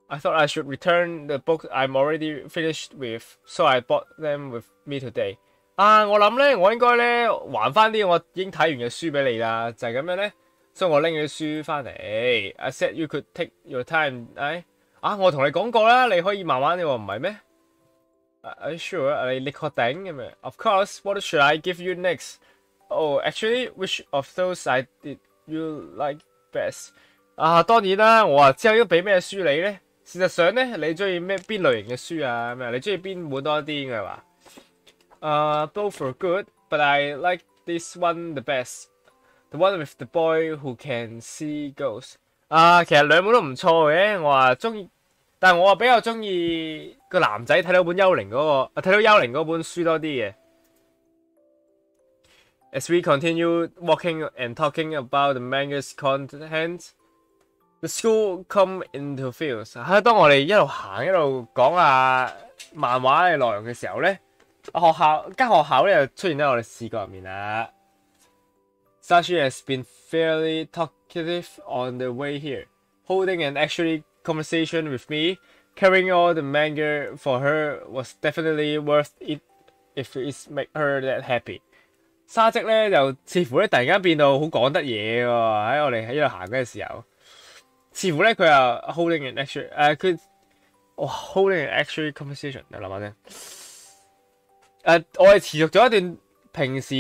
，I thought I should return the book I'm already finished with, so I brought them with me today。我諗咧，我應該咧還翻啲我已經睇完嘅書俾你啦，就係咁樣咧，所以我拎咗啲書翻嚟。I said you could take your time，我同你講過啦，你可以慢慢，你話唔係咩 ？Are you sure？ 你確定咁樣 ？Of course. What should I give you next? Oh, actually, which of those I did you like best？ 當然啦，我之後應該俾咩書你咧？事實上咧，你中意邊類型嘅書啊？咩？你中意邊本多啲嘅話？Both were good, but I like this one the best. The one with the boy who can see ghosts。其實兩本都唔錯嘅，我中意，但係我比較中意個男仔睇到本幽靈嗰睇到幽靈嗰本書多啲嘅。As we continue walking and talking about the manga's content, the school come into fields。當我哋一路行一路講漫畫嘅內容嘅時候咧，間學校咧就出現喺我哋視覺入面啦。Sashi has been fairly talkative on the way here, holding an actual conversation with me. Carrying all the manga for her was definitely worth it if it make her that happy。沙織咧就似乎咧突然間變到好講得嘢喎，喺我哋喺度行嘅時候，似乎咧佢又 holding an actual conversation。你諗下先。我係持續咗一段平時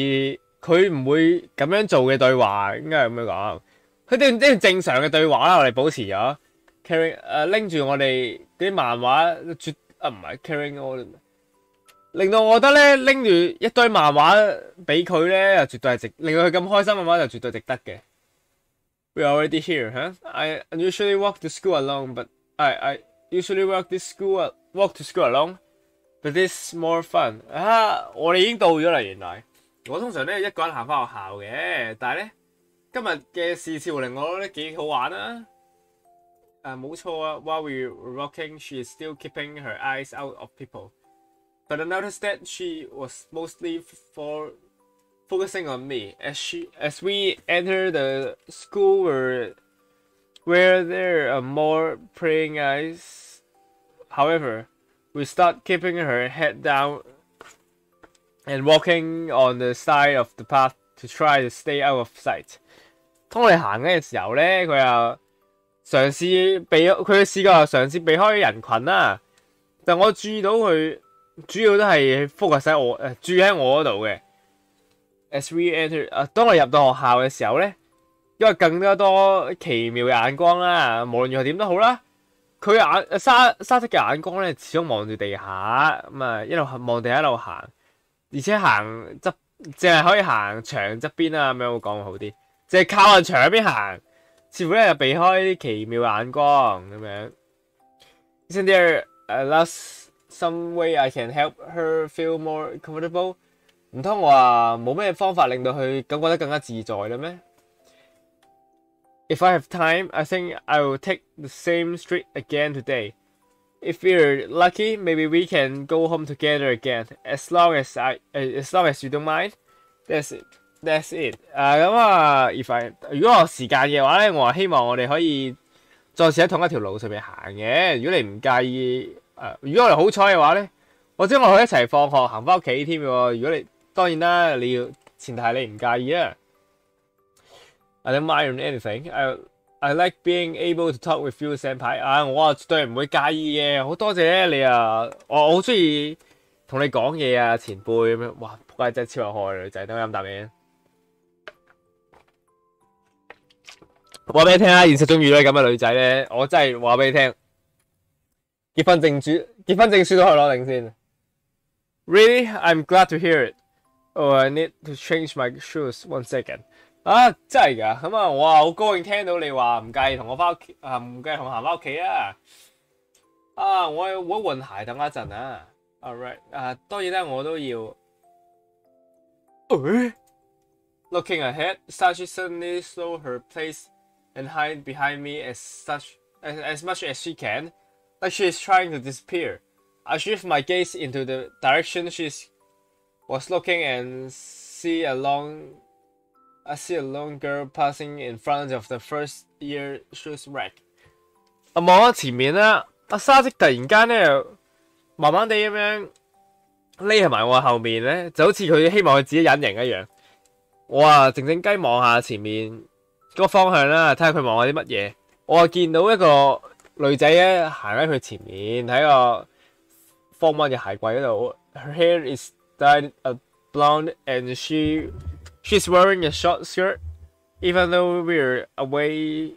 佢唔會咁樣做嘅對話，應該係咁樣講。佢段正常嘅對話啦，我哋保持咗。carrying 拎住我哋啲漫畫，唔係 carrying all， 令到我覺得咧拎住一堆漫畫俾佢咧，又絕對係令到佢咁開心嘅話，就絕對值得嘅。We are already here, huh? I usually walk to school alone, but I usually walk to school alone.But this more fun 我哋已經到咗啦，原來我通常咧一個人行翻學校嘅，但係咧今日嘅事似乎令我覺得幾好玩啊！冇錯啊 ，While we were walking, she is still keeping her eyes out of people. But I noticed that she was mostly focusing on me as we enter the school where there are more praying eyes. However,We start keeping her head down and walking on the side of the path to try to stay out of sight。當我哋行緊嘅時候咧，佢又嘗試佢試過嘗試避開人群啦。但我注意到佢主要都係 focus 喺注意喺我嗰度嘅。As we enter， 當我入到學校嘅時候咧，因為更加多奇妙嘅眼光啦，無論如何點都好啦。佢沙織嘅眼光咧，始終望住地下咁一路望地下一路行，而且行淨係可以行牆側邊啦，咁樣會講好啲，淨係靠近牆入邊行，似乎咧就避開啲奇妙嘅眼光咁樣。Isn't there some way I can help her feel more comfortable？ 唔通我話冇咩方法令到佢感覺得更加自在啦咩 If I have time, I think I will take the same street again today. If we're lucky, maybe we can go home together again. As long as you don't mind, that's it. That's it. 咁if I 如果我有時間嘅話咧，我希望我哋可以再次喺同一條路上面行嘅。如果你唔介意，如果我哋好彩嘅話咧，或者我可以一齊放學行翻屋企添喎。如果你當然啦，你要前提係你唔介意啊。I don't mind anything. I like being able to talk with you, senpai. 我絕對唔會介意嘅，好多謝你啊！我好中意同你講嘢啊，前輩咁樣。哇，仆街真係超有害女仔，等我飲啖嘢。話俾你聽啊，現實中遇到咁嘅女仔咧，我真係話俾你聽，結婚證書都可以攞定先。Really, I'm glad to hear it. Oh, I need to change my shoes. 1 second. 真係㗎，咁啊，哇，好高興聽到你話唔介意同我翻屋企，唔介意同我行翻屋企啊！我要換鞋等一陣啊。Alright，當然啦，我都要。Looking ahead, Sachi suddenly slow her pace and hide behind me as much as she can, like she is trying to disappear. I shift my gaze into the direction she was looking and see a lone girl passing in front of the first year shoes rack。我望咗前面啦，沙織突然間咧，慢慢地咁樣匿喺埋我後面咧，就好似佢希望佢自己隱形一樣。我靜靜雞望下前面嗰個方向啦，睇下佢望下啲乜嘢。我見到一個女仔咧行喺佢前面，喺個Form 1嘅鞋櫃嗰度。Her hair is dyed a blonde and she's wearing a short skirt. Even though we're a ways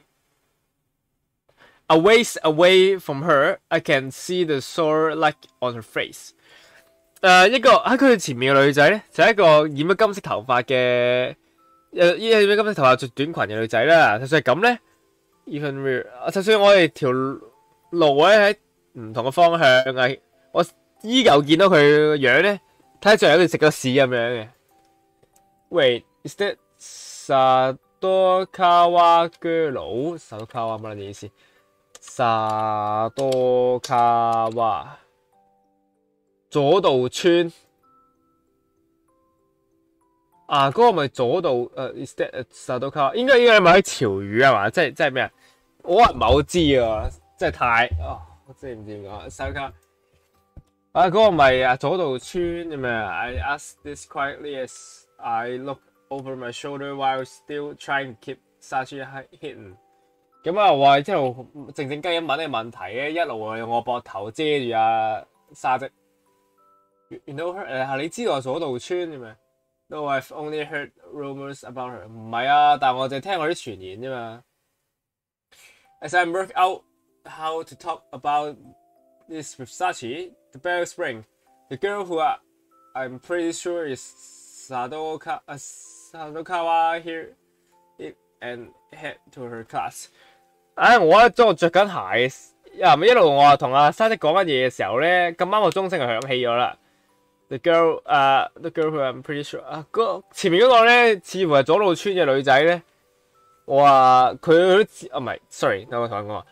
away from her, I can see the sore light on her face. 一個喺佢前面嘅女仔咧，就係一個染咗金色頭髮嘅，染咗金色頭髮着短裙嘅女仔啦。就算係咁咧 ，even 就算我哋條路咧喺唔同嘅方向啊，我依舊見到佢個樣咧，睇起上嚟好似食咗屎咁樣嘅。Wait, is that Sadokawa girl? Sadokawa 乜嘢意思 ？Sadokawa 佐渡村嗰個咪佐渡is that Sadokawa？ 應該係咪喺潮語啊嘛？即係咩啊？我唔係好知啊，即係太我真係唔知點講。Sadokawa 嗰個咪佐渡村咁樣。I asked this quietly as I look over my shoulder while still trying to keep Sachi hidden。咁我係一路靜靜雞咁問呢個問題咧，一路用我膊頭遮住沙織。You know her？ 你知道佐渡村嘅咩 ？No, I've only heard rumors about her。唔係啊，但我淨係聽過啲傳言啫嘛。As I work out how to talk about this with Sachi, the bells ring. The girl who I'm pretty sure is Sadokawa here and head to her class。我着緊鞋，咪一路我同沙織講緊嘢嘅時候咧，咁啱個鐘聲就響起咗啦。The girl who I'm pretty sure 前面嗰個咧，似乎係佐渡村嘅女仔咧。我話佢唔係 ，sorry， 等我同佢講話。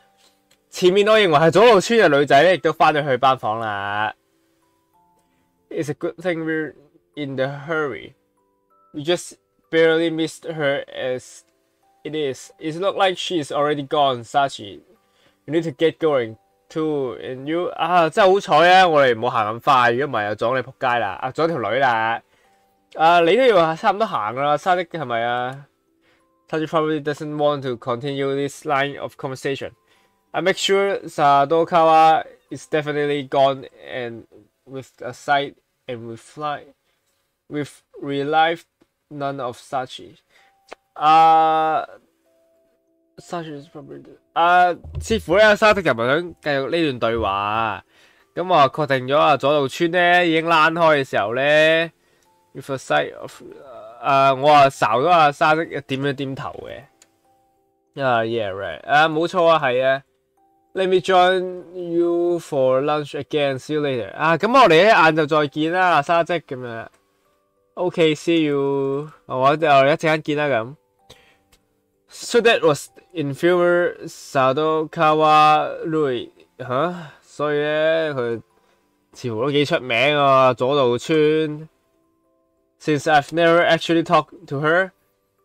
前面我認為係佐渡村嘅女仔咧，亦都翻咗去班房啦。It's a good thing we're in the hurry. We just barely missed her as it is. It looks like she's already gone, Sachi. You need to get going too. And you 真係好彩啊！我哋唔好行咁快，如果唔係就撞你仆街啦，撞條女啦。你都要差唔多行啦，沙織係咪啊？Sachi probably doesn't want to continue this line of conversation. I make sure Sadokawa is definitely gone, and with a sight and we've relived none of Sachi. Sachi is probably 似乎咧沙織就唔係想繼續呢段對話。咁我確定咗佐渡村咧已經躝開嘅時候咧 ，with a sight of 我睄咗沙織點咗點頭嘅。Yeah, right. 冇錯啊，係啊。Let me join you for lunch again. See you later. 咁我哋咧晏晝再見啦，沙織咁樣。OK, see you. 我哋一陣間見啦咁。So that was in filmer Sadokawa Rui 嚇，所以咧佢似乎都幾出名啊，佐渡村。Since I've never actually talked to her,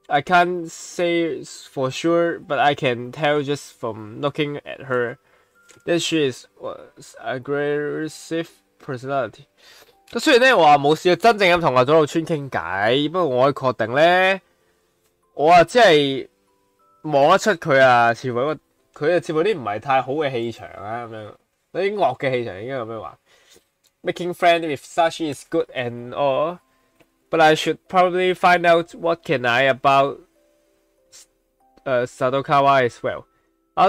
I can't say for sure, but I can tell just from looking at her that she was aggressive personality。咁雖然咧我話冇試過真正咁同阿佐渡村傾偈，不過我可以確定咧，我啊即係望得出佢啊，似乎佢啊似乎啲唔係太好嘅氣場啊咁樣，有啲惡嘅氣場應該咁樣話。Making friends with Sashi is good and all, but I should probably find out what can I about Sadokawa as well。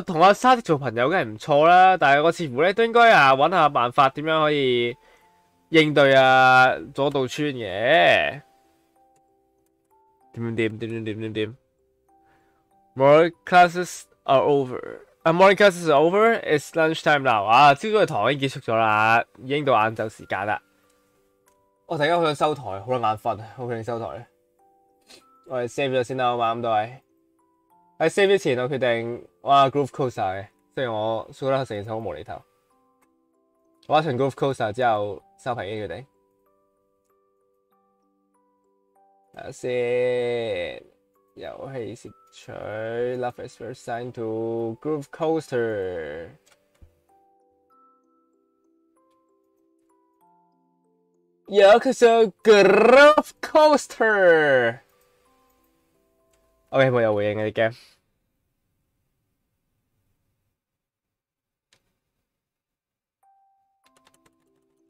同阿沙迪做朋友梗係唔錯啦，但係我似乎咧都應該揾下辦法點樣可以應對佐渡村嘅。點？More classes are over. Morning classes are over. It's lunchtime now. 朝早嘅堂已經結束咗啦，已經到晏晝時間啦。我突然間好想收台，好眼瞓，好決定收台咧。我哋 save 咗先啦，好嘛？咁多位喺 save 之前，我決定groove coaster 嘅，雖然我覺得成件事好無厘頭。我一場 groove coaster 之後收皮嘅決定。睇下先，遊戲攝取 Love is first sign to groove coaster。有佢上 groove coaster。OK， 冇有回應嘅啲 game。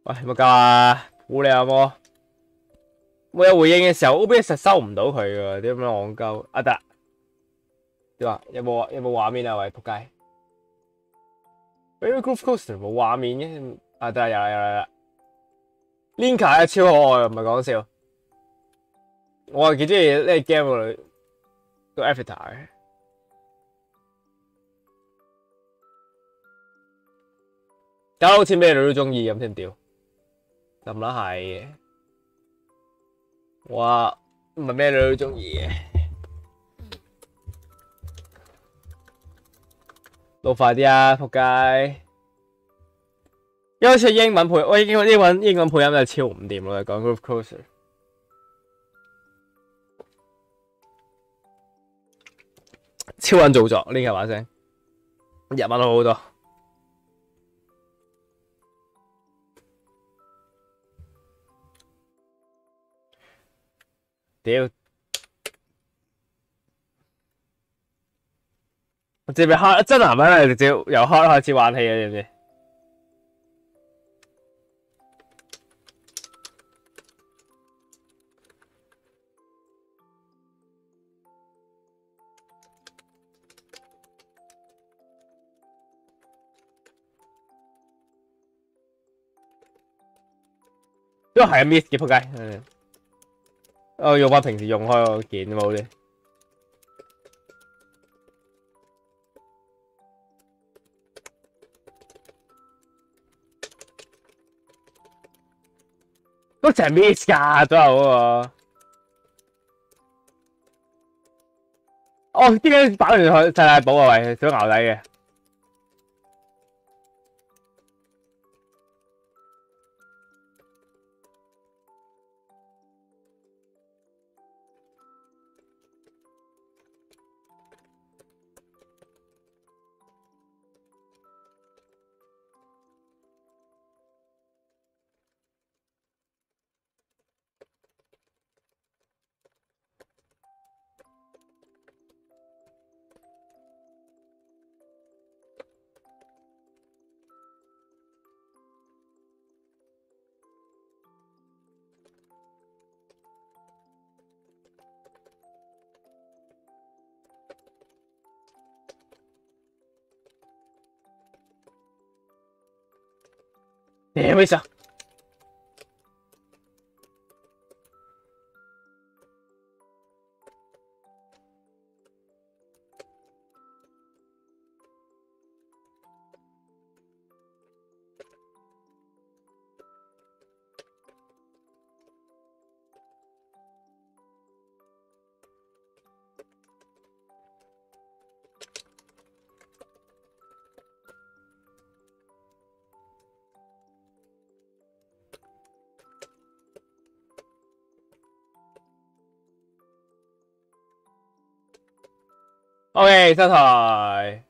喂，冇夠啊！估你有冇？冇有回應嘅時候 ，OBS 實收唔到佢㗎，點樣戇鳩？得，點啊？有冇畫面啊？喂，仆街！Baby Groove Coaster 冇畫面嘅，得有啦。Linka 超可愛，唔係講笑。我係幾中意呢個 game 個 Avatar 嘅。搞到好似咩女都中意咁先屌，咁啦係嘅。哇，唔係咩女都中意嘅。錄快啲啊！仆街！一開始英文配，我英文配音真係超唔掂咯，講 Groove Coaster。超撚造作呢個把聲，日文好好多。屌！我直接黑真男人係直接由黑開始玩起嘅，知唔知？都係 miss 嘅仆街。我用翻平時用開個件冇啲。都成 miss 㗎，都有嗰個。哦，點解擺完去細大寶啊？喂，想牛底嘅。咩事啊？ OK，收台。